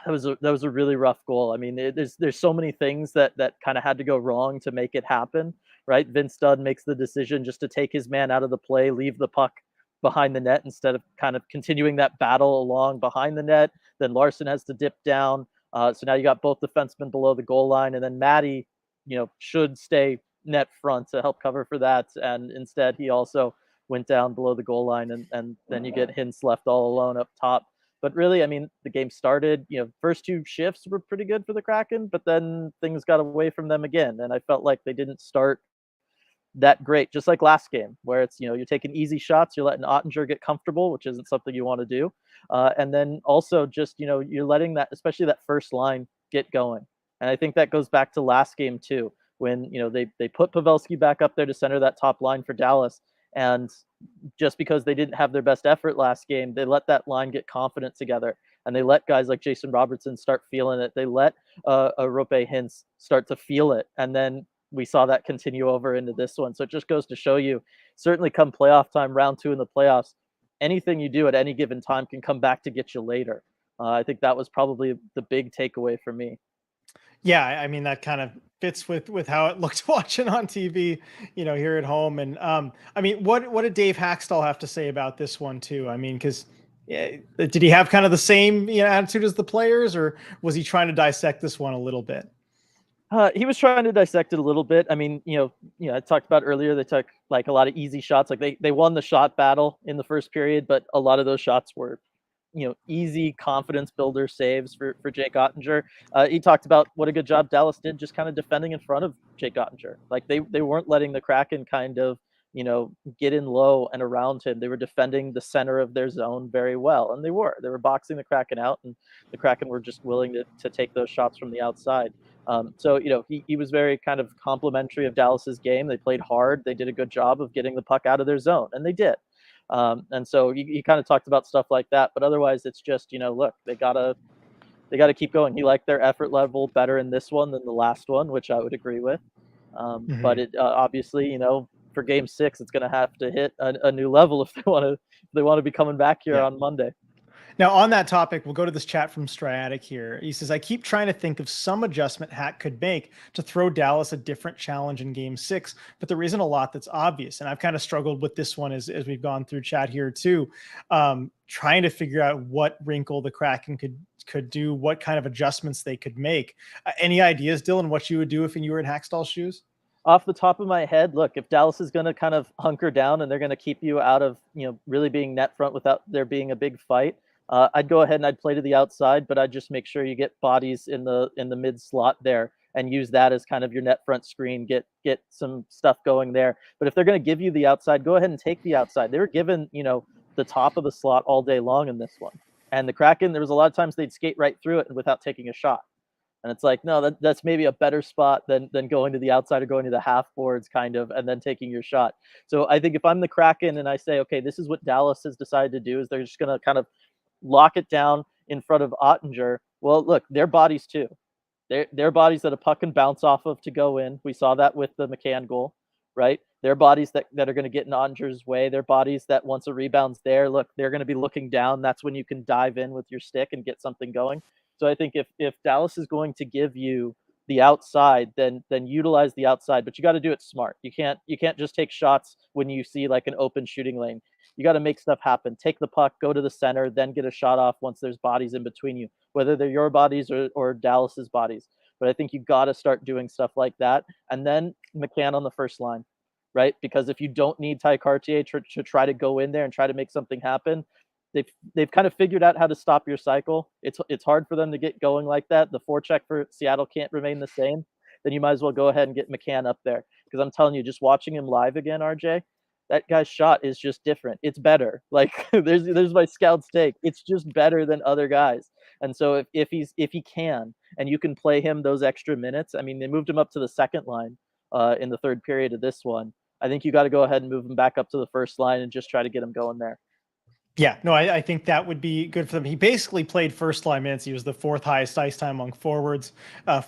that was a really rough goal. I mean, there's so many things that kind of had to go wrong to make it happen, right? Vince Dunn makes the decision just to take his man out of the play, leave the puck behind the net instead of kind of continuing that battle along behind the net. Then Larson has to dip down. So now you got both defensemen below the goal line, and then Matty, should stay net front to help cover for that. And instead, he also went down below the goal line, and then you get Hintz left all alone up top. But really, I mean, the game started, first two shifts were pretty good for the Kraken, but then things got away from them again. And I felt like they didn't start that great, just like last game, where it's, you're taking easy shots, you're letting Ottinger get comfortable, which isn't something you want to do. And then also just, you're letting that, especially that first line, get going. And I think that goes back to last game too, when, they put Pavelski back up there to center that top line for Dallas. And just because they didn't have their best effort last game, they let that line get confident together. And they let guys like Jason Robertson start feeling it. They let Rope Hintz start to feel it. And then we saw that continue over into this one. So it just goes to show you, certainly come playoff time, round 2 in the playoffs, anything you do at any given time can come back to get you later. I think that was probably the big takeaway for me. Yeah, I mean that kind of fits with how it looked watching on TV, here at home. And I mean, what did Dave Haxtell have to say about this one too? I mean, because did he have kind of the same attitude as the players, or was he trying to dissect this one a little bit? He was trying to dissect it a little bit. I mean, I talked about earlier, they took like a lot of easy shots. Like they won the shot battle in the first period, but a lot of those shots were, easy confidence builder saves for Jake Ottinger. He talked about what a good job Dallas did just kind of defending in front of Jake Ottinger. Like they weren't letting the Kraken kind of, get in low and around him. They were defending the center of their zone very well. And they were boxing the Kraken out, and the Kraken were just willing to take those shots from the outside. So, he was very kind of complimentary of Dallas's game. They played hard. They did a good job of getting the puck out of their zone, and they did. And so he kind of talked about stuff like that. But otherwise, it's just, look, they gotta keep going. He liked their effort level better in this one than the last one, which I would agree with. But it obviously, for Game 6, it's going to have to hit a new level if they want to be coming back here on Monday. Now, on that topic, we'll go to this chat from Striatic here. He says, I keep trying to think of some adjustment Hack could make to throw Dallas a different challenge in Game 6, but there isn't a lot that's obvious. And I've kind of struggled with this one as we've gone through chat here too, trying to figure out what wrinkle the Kraken could do, what kind of adjustments they could make. Any ideas, Dylan, what you would do if you were in Hackstall's shoes? Off the top of my head, look, if Dallas is going to kind of hunker down and they're going to keep you out of, really being net front without there being a big fight, I'd go ahead and I'd play to the outside, but I'd just make sure you get bodies in the mid slot there and use that as kind of your net front screen, get some stuff going there. But if they're going to give you the outside, go ahead and take the outside. They were given, the top of the slot all day long in this one. And the Kraken, there was a lot of times they'd skate right through it without taking a shot. And it's like, no, that's maybe a better spot than going to the outside or going to the half boards kind of, and then taking your shot. So I think if I'm the Kraken and I say, okay, this is what Dallas has decided to do, is they're just going to kind of lock it down in front of Ottinger. Well, look, their bodies too. Their bodies that a puck can bounce off of to go in. We saw that with the McCann goal, right? Their bodies that are going to get in Ottinger's way. Their bodies that once a rebound's there, look, they're going to be looking down. That's when you can dive in with your stick and get something going. So I think if Dallas is going to give you the outside, then utilize the outside, but you got to do it smart. You can't just take shots when you see like an open shooting lane. You got to make stuff happen. Take the puck, go to the center, then get a shot off once there's bodies in between you, whether they're your bodies or Dallas's bodies. But I think you got to start doing stuff like that. And then McCann on the first line, right? Because if you don't need Ty Cartier to try to go in there and try to make something happen, they've kind of figured out how to stop your cycle. It's hard for them to get going like that. The forecheck for Seattle can't remain the same. Then you might as well go ahead and get McCann up there. Because I'm telling you, just watching him live again, RJ, that guy's shot is just different. It's better. Like there's my scout's take. It's just better than other guys. And so if he can, and you can play him those extra minutes, I mean, they moved him up to the second line in the third period of this one. I think you got to go ahead and move him back up to the first line and just try to get him going there. Yeah, no, I think that would be good for them. He basically played first line minutes. He was the fourth highest ice time among forwards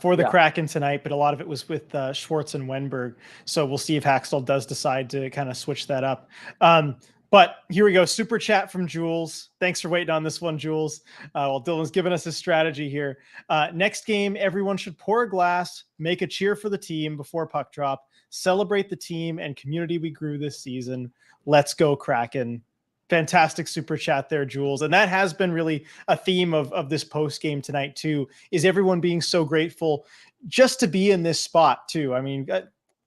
for the Yeah. Kraken tonight, but a lot of it was with Schwartz and Wenberg. So we'll see if Haxtell does decide to kind of switch that up. But here we go. Super chat from Jules. Thanks for waiting on this one, Jules. While Dylan's giving us his strategy here. Next game, everyone should pour a glass, make a cheer for the team before puck drop, celebrate the team and community we grew this season. Let's go, Kraken. Fantastic super chat there, Jules. And that has been really a theme of this post game tonight, too, is everyone being so grateful just to be in this spot, too. I mean, a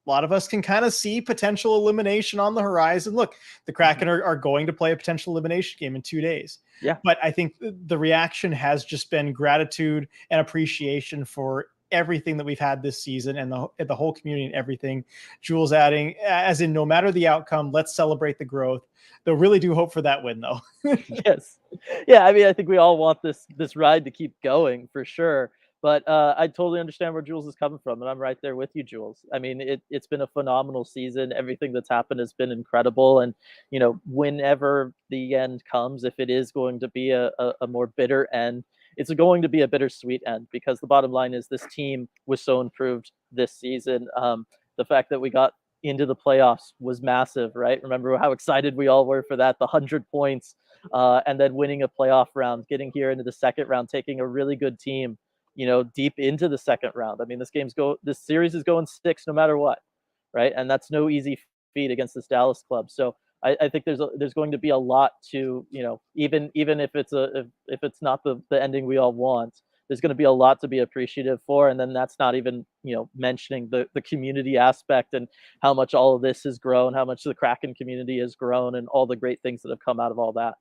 lot of us can kind of see potential elimination on the horizon. Look, the Kraken are going to play a potential elimination game in 2 days. Yeah. But I think the reaction has just been gratitude and appreciation for everything that we've had this season and the whole community and everything. Jules adding, as in, no matter the outcome, let's celebrate the growth. They'll really do hope for that win, though. Yes. Yeah, I mean, I think we all want this ride to keep going for sure. But I totally understand where Jules is coming from, and I'm right there with you, Jules. I mean, it's been a phenomenal season. Everything that's happened has been incredible, and whenever the end comes, if it is going to be a more bitter end, it's going to be a bittersweet end, because the bottom line is this team was so improved this season. The fact that we got into the playoffs was massive, right? Remember how excited we all were for that, the 100 points, and then winning a playoff round, getting here into the second round, taking a really good team, deep into the second round. I mean, this series is going 6 no matter what, right? And that's no easy feat against this Dallas club. So I think there's going to be a lot to, even if it's not the ending we all want, there's going to be a lot to be appreciative for. And then that's not even, mentioning the community aspect and how much all of this has grown, how much the Kraken community has grown, and all the great things that have come out of all that.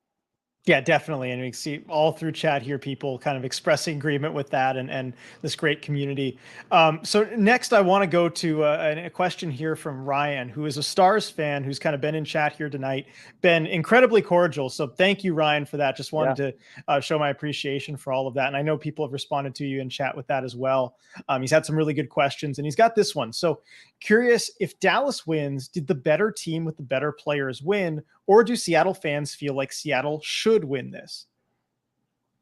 Yeah, definitely. And we see all through chat here, people kind of expressing agreement with that and this great community. So next I want to go to a question here from Ryan, who is a Stars fan, who's kind of been in chat here tonight, been incredibly cordial. So thank you, Ryan, for that. Just wanted to show my appreciation for all of that. And I know people have responded to you in chat with that as well. He's had some really good questions, and he's got this one. So curious, if Dallas wins, did the better team with the better players win? Or do Seattle fans feel like Seattle should win this?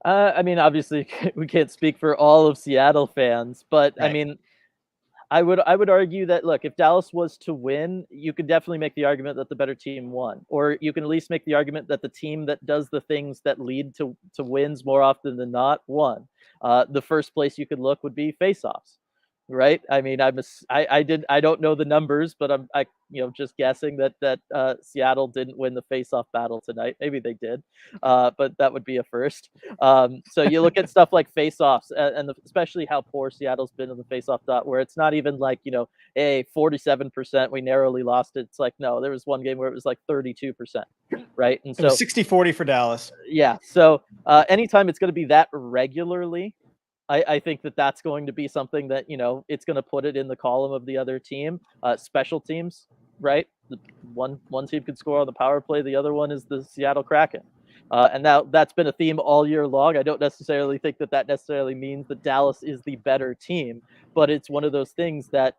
I mean, obviously, we can't speak for all of Seattle fans, but right. I mean, I would argue that, look, if Dallas was to win, you could definitely make the argument that the better team won, or you can at least make the argument that the team that does the things that lead to wins more often than not won. The first place you could look would be faceoffs. Right. I mean, I don't know the numbers, but I'm just guessing that Seattle didn't win the faceoff battle tonight. Maybe they did, but that would be a first. So you look at stuff like faceoffs, and especially how poor Seattle's been in the faceoff dot, where it's not even like 47% we narrowly lost it. It's like, no, there was one game where it was like 32%, right? And so 60-40 for Dallas. Yeah. So anytime it's going to be that regularly, I think that's going to be something that, it's going to put it in the column of the other team. Special teams, right? One team could score on the power play. The other one is the Seattle Kraken. And now that's been a theme all year long. I don't necessarily think that necessarily means that Dallas is the better team, but it's one of those things that,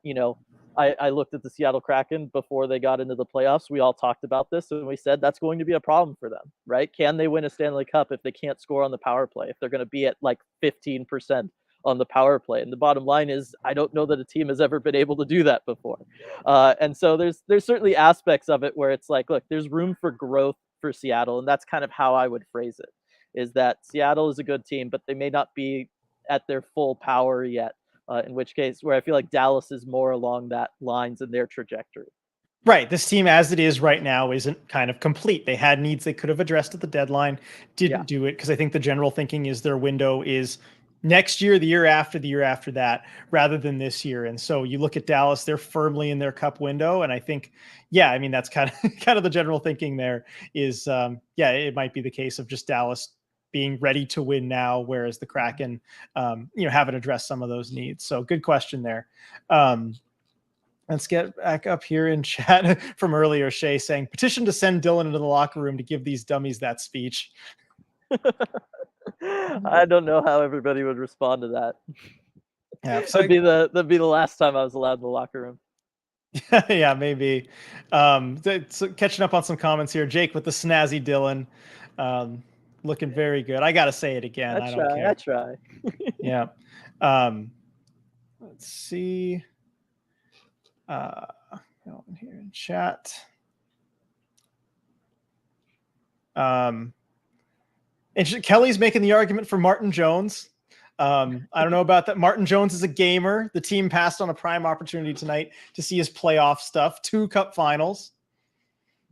I looked at the Seattle Kraken before they got into the playoffs. We all talked about this, and we said that's going to be a problem for them, right? Can they win a Stanley Cup if they can't score on the power play, if they're going to be at like 15% on the power play? And the bottom line is, I don't know that a team has ever been able to do that before. And so there's certainly aspects of it where it's like, look, there's room for growth for Seattle, and that's kind of how I would phrase it, is that Seattle is a good team, but they may not be at their full power yet. In which case, where I feel like Dallas is more along that lines in their trajectory. Right. This team, as it is right now, isn't kind of complete. They had needs they could have addressed at the deadline, didn't do it, because I think the general thinking is their window is next year, the year after that, rather than this year. And so you look at Dallas, they're firmly in their cup window. And I think, I mean, that's kind of the general thinking there is, it might be the case of just Dallas being ready to win now, whereas the Kraken, haven't addressed some of those needs. So good question there. Let's get back up here in chat from earlier. Shay saying, petition to send Dylan into the locker room to give these dummies that speech. I don't know how everybody would respond to that. Yeah, so that'd be the last time I was allowed in the locker room. yeah, maybe. So catching up on some comments here. Jake with the snazzy Dylan. Looking very good. I got to say it again. I don't care. I try. Yeah. Let's see. Here in chat. And Kelly's making the argument for Martin Jones. I don't know about that. Martin Jones is a gamer. The team passed on a prime opportunity tonight to see his playoff stuff. 2 cup finals.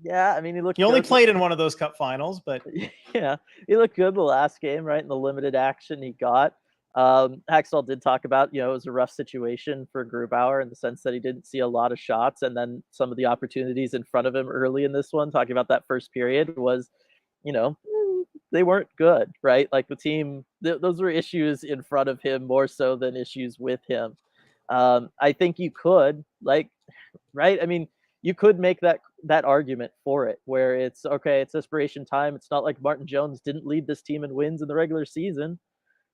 Yeah, I mean, he only played in one of those cup finals, but yeah, he looked good the last game, right? In the limited action he got. Hackstall did talk about, it was a rough situation for Grubauer in the sense that he didn't see a lot of shots, and then some of the opportunities in front of him early in this one, talking about that first period, was, they weren't good, right? Like the team, those were issues in front of him more so than issues with him. I think you could, right? I mean, you could make that argument for it, where it's okay, it's desperation time. It's not like Martin Jones didn't lead this team in wins in the regular season,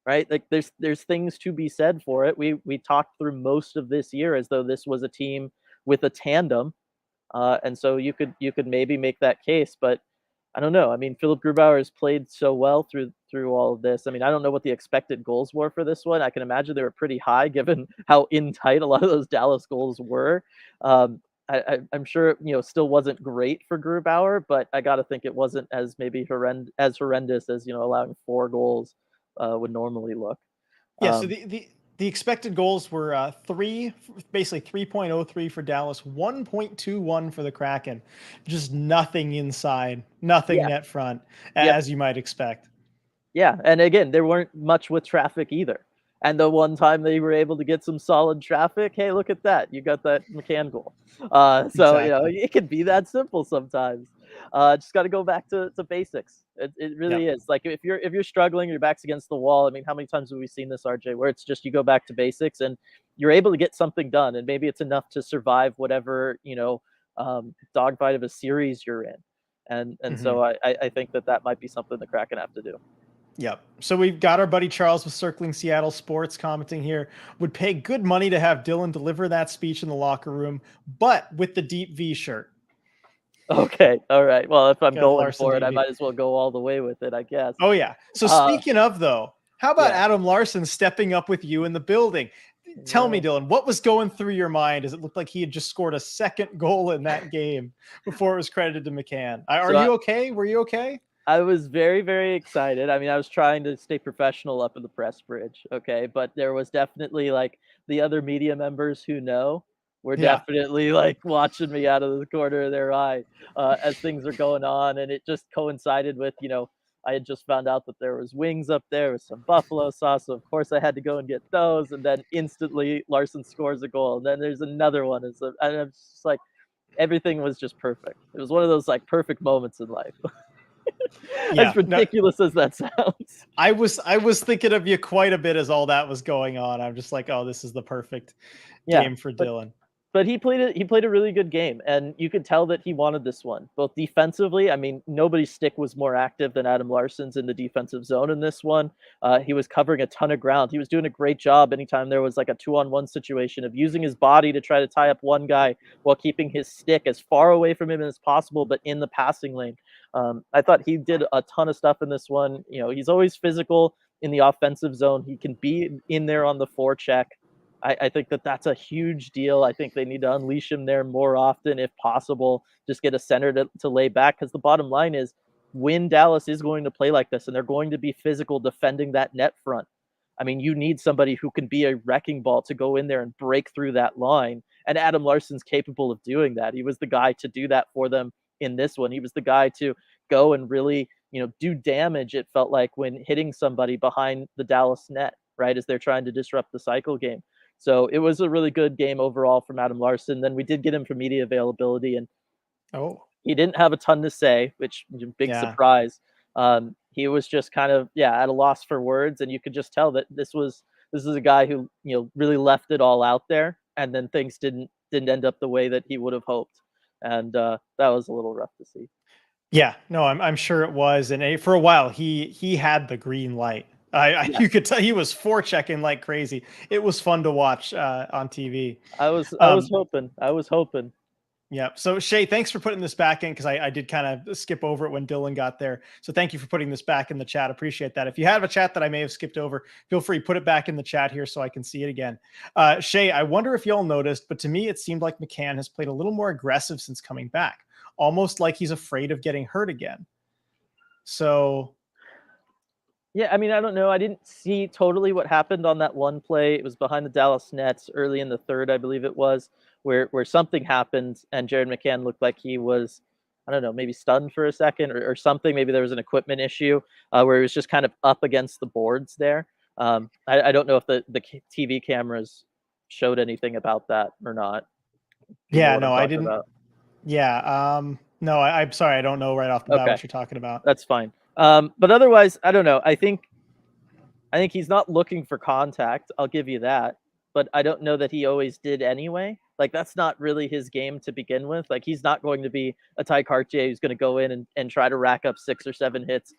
right? Like there's things to be said for it. We talked through most of this year as though this was a team with a tandem, and so you could maybe make that case, but I don't know. I mean, Philip Grubauer has played so well through all of this. I mean, I don't know what the expected goals were for this one. I can imagine they were pretty high given how in tight a lot of those Dallas goals were. I'm sure it, still wasn't great for Grubauer, but I got to think it wasn't as maybe horrendous as allowing 4 goals would normally look. Yeah. So the expected goals were basically 3.03 for Dallas, 1.21 for the Kraken. Just nothing inside, nothing net front, as you might expect. Yeah, and again, there weren't much with traffic either. And the one time they were able to get some solid traffic, hey, look at that. You got that McCann goal. So, Exactly. it can be that simple sometimes. Just got to go back to basics. It really is. Like if you're struggling, your back's against the wall. I mean, how many times have we seen this, RJ, where it's just you go back to basics and you're able to get something done, and maybe it's enough to survive whatever, dogfight of a series you're in. And so I think that might be something the Kraken have to do. Yep. So we've got our buddy Charles with Circling Seattle Sports commenting here. Would pay good money to have Dylan deliver that speech in the locker room, but with the deep V shirt. Okay. All right. Well, if I'm going Larson for it, DV. I might as well go all the way with it, I guess. Oh, yeah. So speaking of, though, how about Adam Larson stepping up with you in the building? Tell me, Dylan, what was going through your mind as it looked like he had just scored a second goal in that game before it was credited to McCann? Are you okay? Were you okay? I was very, very excited. I mean, I was trying to stay professional up in the press bridge, okay? But there was definitely, like, the other media members who were definitely, like, watching me out of the corner of their eye as things are going on. And it just coincided with, I had just found out that there was wings up there with some buffalo sauce. So, of course, I had to go and get those. And then instantly, Larson scores a goal. And then there's another one. And I'm just like, everything was just perfect. It was one of those, like, perfect moments in life. As ridiculous as that sounds. I was thinking of you quite a bit as all that was going on. I'm just like, oh, this is the perfect game for Dylan. But he played a really good game, and you could tell that he wanted this one. Both defensively, I mean, nobody's stick was more active than Adam Larson's in the defensive zone in this one. He was covering a ton of ground. He was doing a great job anytime there was like a 2-on-1 situation of using his body to try to tie up one guy while keeping his stick as far away from him as possible, but in the passing lane. I thought he did a ton of stuff in this one. He's always physical in the offensive zone. He can be in there on the forecheck. I think that's a huge deal. I think they need to unleash him there more often if possible. Just get a center to lay back, because the bottom line is when Dallas is going to play like this and they're going to be physical defending that net front, I mean, you need somebody who can be a wrecking ball to go in there and break through that line. And Adam Larson's capable of doing that. He was the guy to do that for them in this one. He was the guy to go and really, do damage, it felt like, when hitting somebody behind the Dallas net, right, as they're trying to disrupt the cycle game. So it was a really good game overall from Adam Larson. Then we did get him for media availability, and he didn't have a ton to say, which big surprise. He was just kind of at a loss for words, and you could just tell that this is a guy who really left it all out there, and then things didn't didn't end up the way that he would have hoped, and that was a little rough to see. Yeah, no, I'm sure it was, and for a while he had the green light. Yeah, You could tell he was forechecking like crazy. It was fun to watch on TV. I was hoping. I was hoping. Yeah. So Shay, thanks for putting this back in because I did kind of skip over it when Dylan got there. So thank you for putting this back in the chat. Appreciate that. If you have a chat that I may have skipped over, feel free put it back in the chat here so I can see it again. Shay, I wonder if y'all noticed, but to me it seemed like McCann has played a little more aggressive since coming back, almost like he's afraid of getting hurt again. So Yeah, I mean, I don't know. I didn't see totally what happened on that one play. It was behind the Dallas nets early in the third, I believe it was, where something happened and Jared McCann looked like he was, I don't know, maybe stunned for a second or something. Maybe there was an equipment issue where he was just kind of up against the boards there. I don't know if the TV cameras showed anything about that or not. You know yeah, what I'm no, I talking didn't. about? Yeah. No, I'm sorry. I don't know right off the bat Okay, what you're talking about. that's fine. But otherwise, I don't know. I think he's not looking for contact. I'll give you that. But I don't know that he always did anyway. Like that's not really his game to begin with. Like he's not going to be a Ty Cartier who's going to go in and try to rack up 6 or 7 hits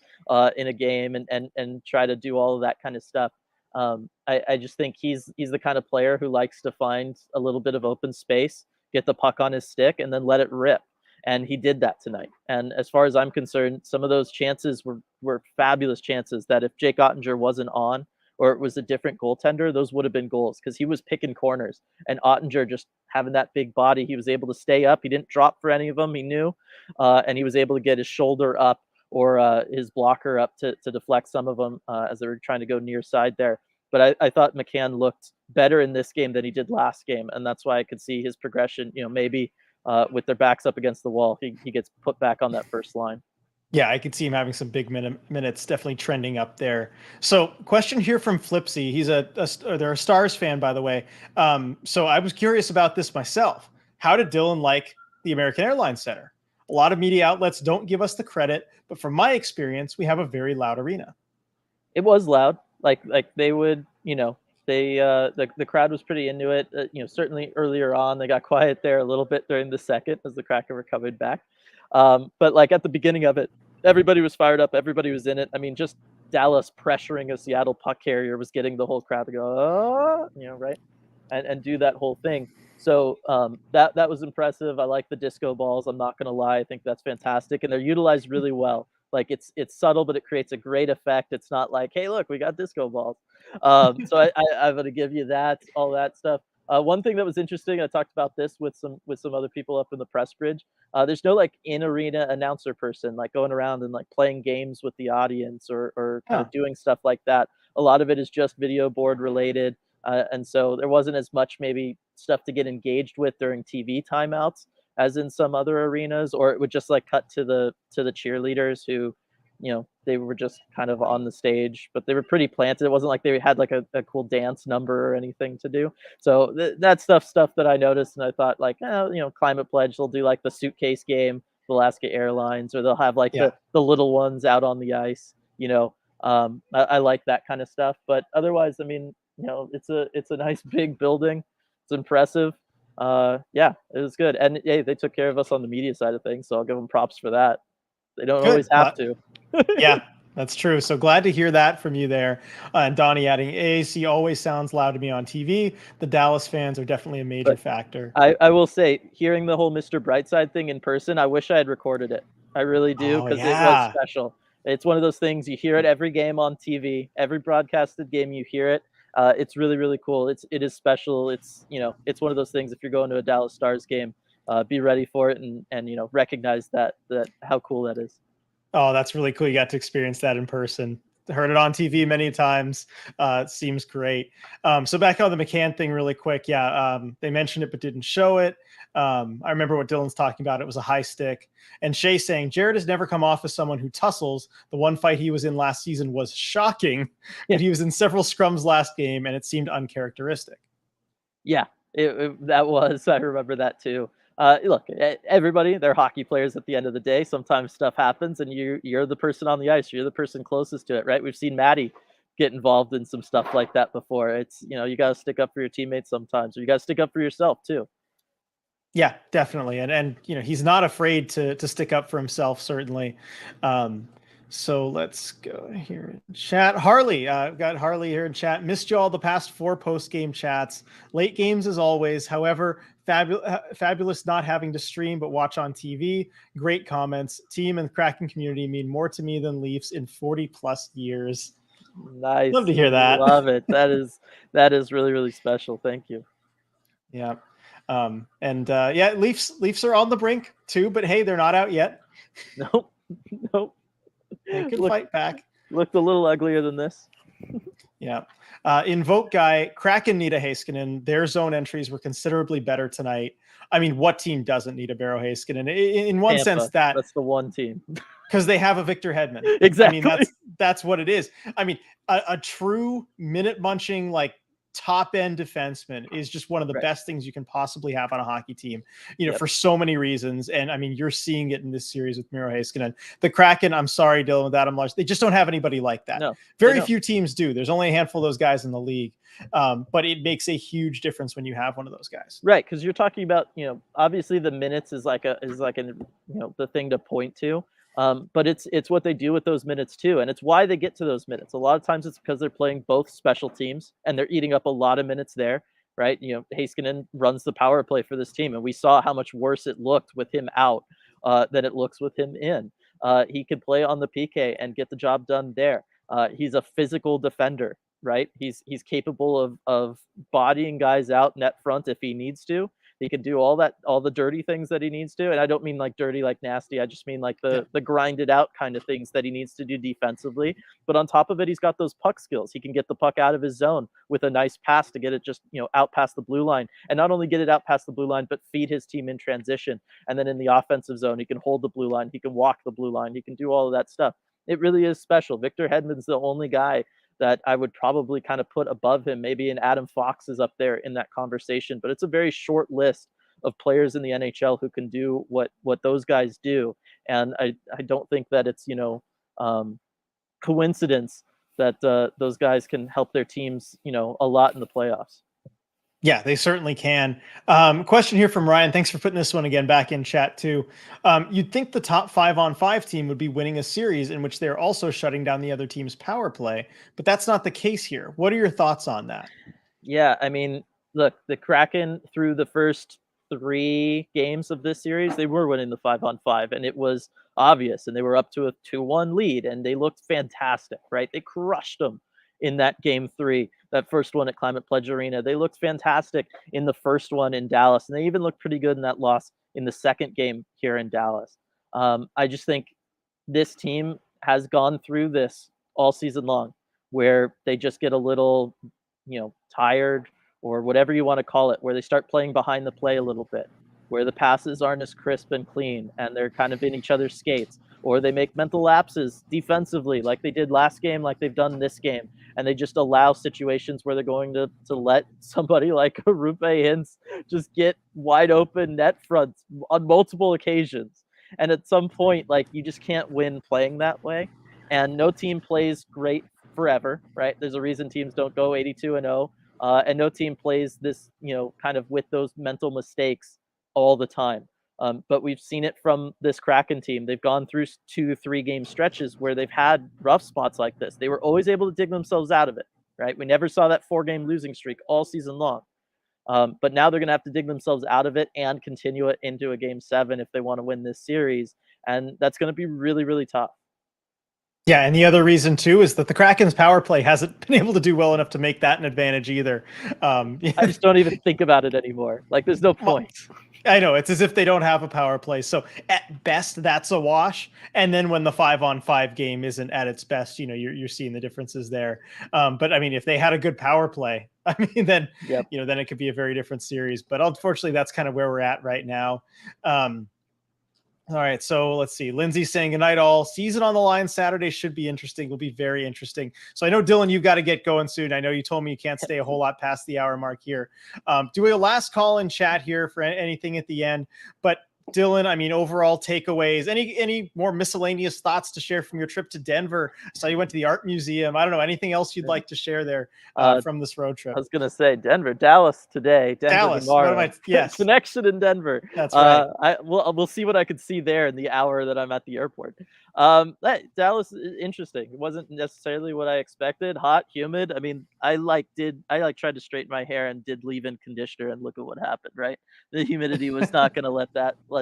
in a game and try to do all of that kind of stuff. I just think he's the kind of player who likes to find a little bit of open space, get the puck on his stick, and then let it rip. And he did that tonight. And as far as I'm concerned, some of those chances were fabulous chances that if Jake Ottinger wasn't on or it was a different goaltender, those would have been goals because he was picking corners. And Ottinger just having that big body, he was able to stay up. He didn't drop for any of them, he knew. And he was able to get his shoulder up or his blocker up to deflect some of them as they were trying to go near side there. But I thought McCann looked better in this game than he did last game. And that's why I could see his progression, maybe with their backs up against the wall, he gets put back on that first line. Yeah, I could see him having some big minutes, definitely trending up there. So, question here from Flipsy. He's they're a Stars fan, by the way. So I was curious about this myself. How did Dylan like the American Airlines Center? A lot of media outlets don't give us the credit, but from my experience, we have a very loud arena. It was loud, like they would, the crowd was pretty into it. Certainly earlier on, they got quiet there a little bit during the second as the Kraken were coming back. But like at the beginning of it, everybody was fired up. Everybody was in it. I mean, just Dallas pressuring a Seattle puck carrier was getting the whole crowd to go, right, and do that whole thing. So that was impressive. I like the disco balls. I'm not gonna lie. I think that's fantastic, and they're utilized really well. Like it's subtle, but it creates a great effect. It's not like, hey, look, we got disco balls. So I'm gonna give you that, all that stuff. One thing that was interesting, I talked about this with some other people up in the press bridge. There's no like in arena announcer person like going around and like playing games with the audience or kind of doing stuff like that. A lot of it is just video board related, and so there wasn't as much maybe stuff to get engaged with during TV timeouts as in some other arenas, or it would just like cut to the cheerleaders who, they were just kind of on the stage, but they were pretty planted. It wasn't like they had like a cool dance number or anything to do. So that's stuff that I noticed, and I thought like, Climate Pledge, they'll do like the suitcase game, Alaska Airlines, or they'll have like the little ones out on the ice. I like that kind of stuff. But otherwise, I mean, it's a nice big building. It's impressive. Yeah, it was good. And hey, they took care of us on the media side of things, so I'll give them props for that. They don't always have to. Yeah, that's true. So glad to hear that from you there. And Donnie adding, AAC always sounds loud to me on TV. The Dallas fans are definitely a major factor. I will say, hearing the whole Mr. Brightside thing in person, I wish I had recorded it. I really do, because it was special. It's one of those things, you hear it every game on TV, every broadcasted game you hear it. It's really, really cool. It is special. It's one of those things. If you're going to a Dallas Stars game, be ready for it and recognize that how cool that is. Oh, that's really cool. You got to experience that in person. Heard it on TV many times. Seems great. So back on the McCann thing really quick. Yeah, they mentioned it but didn't show it. I remember what Dylan's talking about. It was a high stick. And Shay saying, Jared has never come off as someone who tussles. The one fight he was in last season was shocking, but he was in several scrums last game, and it seemed uncharacteristic. Yeah, that was. I remember that too. Look, everybody, they're hockey players at the end of the day. Sometimes stuff happens and you're the person on the ice. You're the person closest to it, right? We've seen Maddie get involved in some stuff like that before. It's, you got to stick up for your teammates sometimes, or you got to stick up for yourself too. Yeah, definitely. And he's not afraid to stick up for himself, certainly. So let's go here in chat. Harley, I've got Harley here in chat. Missed you all the past 4 post-game chats. Late games as always. However, fabulous not having to stream but watch on TV. Great comments. Team and Kraken community mean more to me than Leafs in 40 plus years. Nice. Love to hear that. Love it. That is really, really special. Thank you. Yeah. Yeah, Leafs are on the brink too, but hey, they're not out yet. Nope. They could fight back. Looked a little uglier than this. Yeah. Invoke guy, Kraken need a Heiskanen. Their zone entries were considerably better tonight. I mean, what team doesn't need a Barrow Heiskanen? In one Tampa, sense, that's the one team. Because they have a Victor Hedman. Exactly. I mean, that's what it is. I mean, a true minute munching, like top end defenseman is just one of the best things you can possibly have on a hockey team, for so many reasons. And I mean, you're seeing it in this series with Miro Heiskanen. The Kraken, I'm sorry, Dylan, with Adam Large, they just don't have anybody like that. No, very few teams do. There's only a handful of those guys in the league. But it makes a huge difference when you have one of those guys. Right. Cause you're talking about, obviously the minutes is like the thing to point to. But it's what they do with those minutes too. And it's why they get to those minutes. A lot of times it's because they're playing both special teams and they're eating up a lot of minutes there, right? Heiskanen runs the power play for this team. And we saw how much worse it looked with him out than it looks with him in. He could play on the PK and get the job done there. He's a physical defender, right? He's capable of bodying guys out net front if he needs to. He can do all the dirty things that he needs to. And I don't mean like dirty, like nasty. I just mean like the grinded out kind of things that he needs to do defensively. But on top of it, he's got those puck skills. He can get the puck out of his zone with a nice pass to get it just, out past the blue line. And not only get it out past the blue line, but feed his team in transition. And then in the offensive zone, he can hold the blue line. He can walk the blue line. He can do all of that stuff. It really is special. Victor Hedman's the only guy that I would probably kind of put above him. Maybe an Adam Fox is up there in that conversation, but it's a very short list of players in the NHL who can do what those guys do. And I don't think that it's, coincidence that those guys can help their teams, a lot in the playoffs. Yeah, they certainly can. Question here from Ryan. Thanks for putting this one again back in chat too. You'd think the top 5-on-5 team would be winning a series in which they're also shutting down the other team's power play, but that's not the case here. What are your thoughts on that? Yeah, I mean, look, the Kraken through the first 3 games of this series, they were winning the 5-on-5, and it was obvious, and they were up to a 2-1 lead, and they looked fantastic, right? They crushed them in that game 3, that first one at Climate Pledge Arena. They looked fantastic in the first one in Dallas, and they even looked pretty good in that loss in the second game here in Dallas. I just think this team has gone through this all season long, where they just get a little, tired or whatever you want to call it, where they start playing behind the play a little bit, where the passes aren't as crisp and clean and they're kind of in each other's skates, or they make mental lapses defensively like they did last game, like they've done this game, and they just allow situations where they're going to let somebody like Rupe Hintz just get wide open net fronts on multiple occasions. And at some point, like, you just can't win playing that way. And no team plays great forever, right? There's a reason teams don't go 82-0. And no team plays this, kind of with those mental mistakes all the time. But we've seen it from this Kraken team. They've gone through 2-3 game stretches where they've had rough spots like this. They were always able to dig themselves out of it, right? We never saw that 4-game losing streak all season long. But now they're going to have to dig themselves out of it and continue it into a game 7 if they want to win this series. And that's going to be really, really tough. Yeah, and the other reason too is that the Kraken's power play hasn't been able to do well enough to make that an advantage either. I just don't even think about it anymore. Like, there's no point. I know, it's as if they don't have a power play. So at best, that's a wash. And then when the 5-on-5 game isn't at its best, you're seeing the differences there. But I mean, if they had a good power play, I mean, then then it could be a very different series. But unfortunately, that's kind of where we're at right now. All right, so let's see. Lindsay saying good night all. Season on the line Saturday should be interesting. Will be very interesting. So I know, Dylan, you've got to get going soon. I know you told me you can't stay a whole lot past the hour mark here. Do a last call in chat here for anything at the end. But Dylan, I mean, overall takeaways, any more miscellaneous thoughts to share from your trip to Denver? So you went to the art museum. I don't know, anything else you'd like to share there from this road I trip? was gonna say Denver, Dallas today, Denver Dallas, what am tomorrow. I? Yes, Connection in Denver. that's right. We'll see what I could see there in the hour that I'm at the airport. Dallas is interesting. It wasn't necessarily what I expected. Hot, humid. I mean, I tried to straighten my hair and did leave-in conditioner, and look at what happened. Right, the humidity was not going to let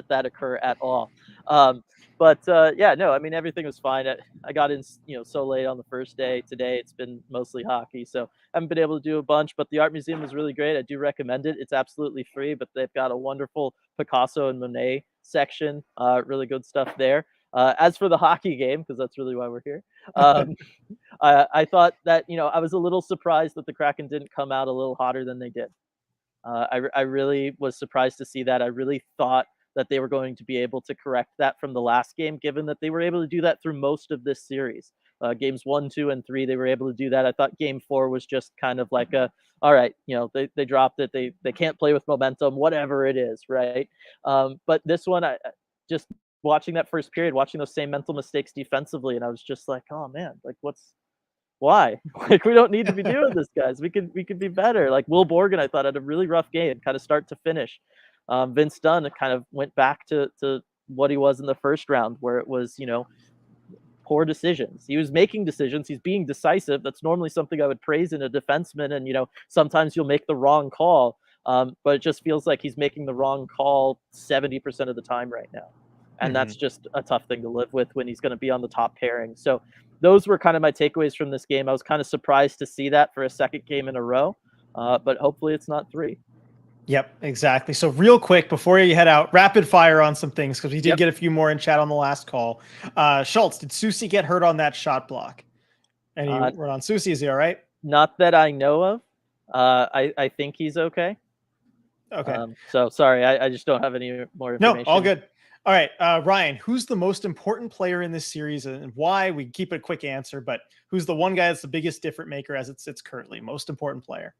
that occur at all. Yeah, no, I mean everything was fine. I got in, so late on the first day. Today it's been mostly hockey, so haven't been able to do a bunch, but the art museum is really great. I do recommend it. It's absolutely free, but they've got a wonderful Picasso and Monet section. Really good stuff there. As for the hockey game, because that's really why we're here, um, I thought that I was a little surprised that the Kraken didn't come out a little hotter than they did. I really was surprised to see that. I really thought that they were going to be able to correct that from the last game, given that they were able to do that through most of this series. Games 1, 2, and 3, they were able to do that. I thought game 4 was just kind of like all right, they dropped it. They can't play with momentum, whatever it is, right? But this one, I just watching that first period, watching those same mental mistakes defensively, and I was just like, oh man, like why? Like we don't need to be doing this, guys. We could be better. Like Will Borgen, I thought had a really rough game, kind of start to finish. Vince Dunn kind of went back to what he was in the first round, where it was poor decisions. He was making decisions. He's being decisive. That's normally something I would praise in a defenseman. And sometimes you'll make the wrong call, but it just feels like he's making the wrong call 70% of the time right now. And that's just a tough thing to live with when he's going to be on the top pairing. So those were kind of my takeaways from this game. I was kind of surprised to see that for a second game in a row, but hopefully it's not 3. Yep, exactly. So real quick before you head out, rapid fire on some things because we did Yep. get a few more in chat on the last call. Schultz, did Susie get hurt on that shot block? Any word on Susie? Is he all right? Not that I know of. I think he's okay. Okay. So sorry, I just don't have any more information. No, all good. All right, Ryan, who's the most important player in this series and why? We keep it a quick answer, but who's the one guy that's the biggest difference maker as it sits currently? Most important player.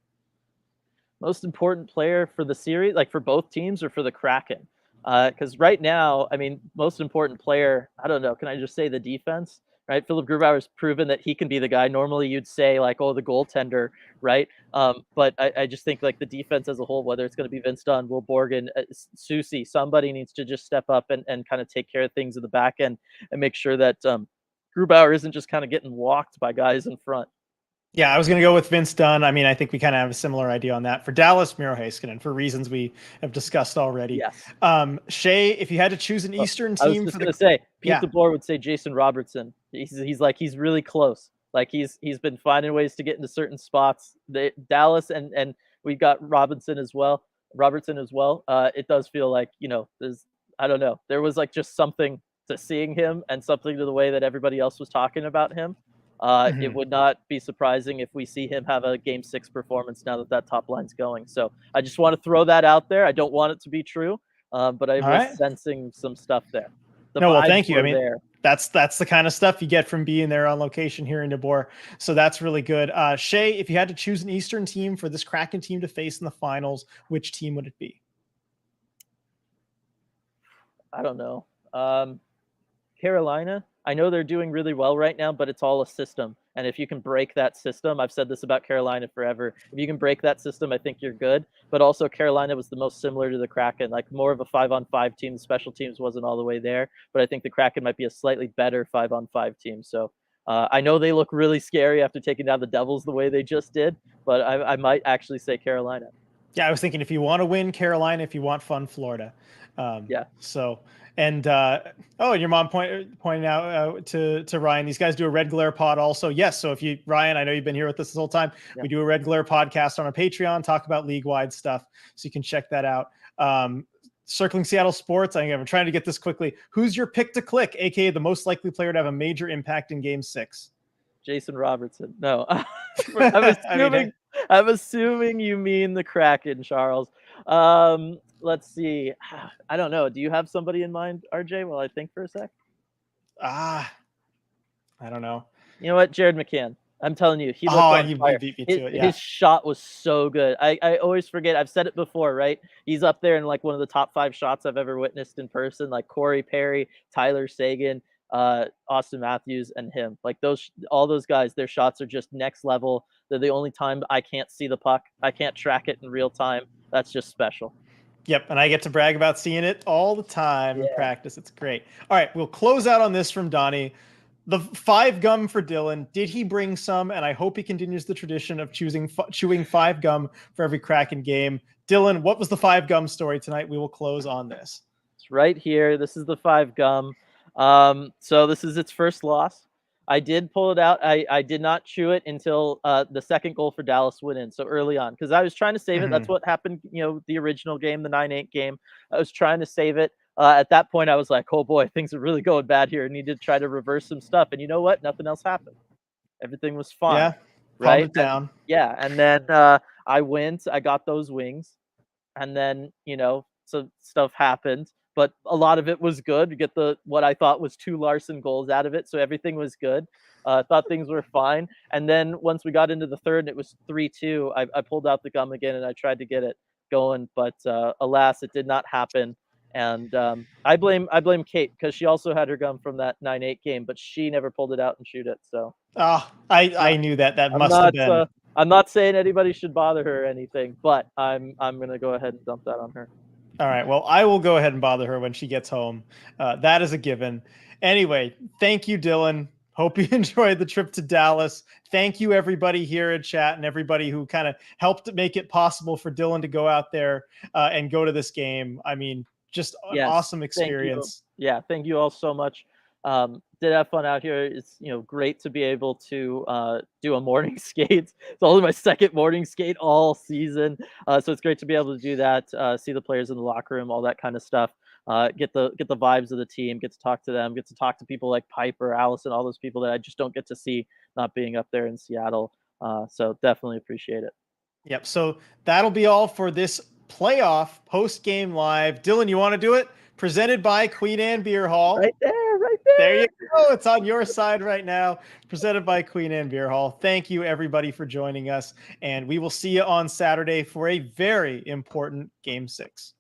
Most important player for the series, like for both teams or for the Kraken? Because right now, I mean, most important player, I don't know. Can I just say the defense? Right, Philip Grubauer's proven that he can be the guy. Normally, you'd say like, oh, the goaltender, right? But I just think like the defense as a whole, whether it's going to be Vince Dunn, Will Borgen, Susie, somebody needs to just step up and kind of take care of things in the back end and make sure that Grubauer isn't just kind of getting walked by guys in front. Yeah, I was going to go with Vince Dunn. I mean, I think we kind of have a similar idea on that. For Dallas, Miro Heiskanen, for reasons we have discussed already. Yes. Shay, if you had to choose an Eastern team, I was just going to say, Pete DeBoer would say Jason Robertson. He's really close. Like he's been finding ways to get into certain spots. Dallas and we got Robertson as well. It does feel like there's I don't know. There was like just something to seeing him and something to the way that everybody else was talking about him. It would not be surprising if we see him have a Game 6 performance now that top line's going. So I just want to throw that out there. I don't want it to be true, but I was sensing some stuff there. Well, thank you. I mean, that's the kind of stuff you get from being there on location here in DeBoer. So that's really good. Shay, if you had to choose an Eastern team for this Kraken team to face in the finals, which team would it be? I don't know. Carolina. I know they're doing really well right now, but it's all a system. And if you can break that system, I've said this about Carolina forever. If you can break that system, I think you're good. But also Carolina was the most similar to the Kraken, like more of a 5-on-5 team. The special teams wasn't all the way there, but I think the Kraken might be a slightly better 5-on-5 team. So I know they look really scary after taking down the Devils the way they just did, but I might actually say Carolina. Yeah, I was thinking if you want to win, Carolina. If you want fun, Florida. Yeah. So, and your mom pointing out to Ryan, these guys do a Red Glare pod also. Yes. So if you, Ryan, I know you've been here with us this whole time. Yeah. We do a Red Glare podcast on our Patreon, talk about league wide stuff. So you can check that out. Circling Seattle sports. I'm trying to get this quickly. Who's your pick to click, aka the most likely player to have a major impact in Game 6? Jason Robertson. No, I'm assuming you mean the Kraken, Charles. Let's see. I don't know. Do you have somebody in mind, RJ? While I think for a sec. I don't know. You know what? Jared McCann. I'm telling you, he looked Oh, on and you fire. beat me His to it. Yeah. his shot was so good. I always forget. I've said it before, right? He's up there in like one of the top 5 shots I've ever witnessed in person. Like Corey Perry, Tyler Sagan, Austin Matthews, and him. Like all those guys, their shots are just next level. They're the only time I can't see the puck. I can't track it in real time. That's just special. Yep, and I get to brag about seeing it all the time in Yeah. practice. It's great. All right, we'll close out on this from Donnie. The 5 gum for Dylan. Did he bring some? And I hope he continues the tradition of chewing 5 gum for every Kraken game. Dylan, what was the 5 gum story tonight? We will close on this. It's right here. This is the 5 gum. So this is its first loss. I did pull it out. I did not chew it until the second goal for Dallas went in. So early on, because I was trying to save it. That's what happened. The original game, the 9-8 game. I was trying to save it. At that point, I was like, oh boy, things are really going bad here. I need to try to reverse some stuff. And you know what? Nothing else happened. Everything was fine. Yeah, calmed Right? it down. And then I went. I got those wings, and then some stuff happened, but a lot of it was good. You get what I thought was 2 Larson goals out of it, so everything was good. Thought things were fine, and then once we got into the third and it was 3-2, I pulled out the gum again and I tried to get it going, but alas, it did not happen. And I blame Kate, because she also had her gum from that 9-8 game, but she never pulled it out and chewed it. So I knew that I'm must have not been. I'm not saying anybody should bother her or anything, but I'm gonna go ahead and dump that on her. All right. Well, I will go ahead and bother her when she gets home. That is a given. Anyway, thank you, Dylan. Hope you enjoyed the trip to Dallas. Thank you, everybody here in chat and everybody who kind of helped make it possible for Dylan to go out there and go to this game. I mean, just an Yes, awesome thank you. experience. Yeah, thank you all so much. Did have fun out here. It's great to be able to do a morning skate. It's only my second morning skate all season, so it's great to be able to do that. See the players in the locker room, all that kind of stuff. Get the vibes of the team. Get to talk to them. Get to talk to people like Piper, Allison, all those people that I just don't get to see not being up there in Seattle. So definitely appreciate it. Yep. So that'll be all for this playoff post game live. Dylan, you want to do it? Presented by Queen Anne Beer Hall. Right there, right There there. you go. It's on your side right now. Presented by Queen Anne Beer Hall. Thank you, everybody, for joining us. And we will see you on Saturday for a very important Game 6.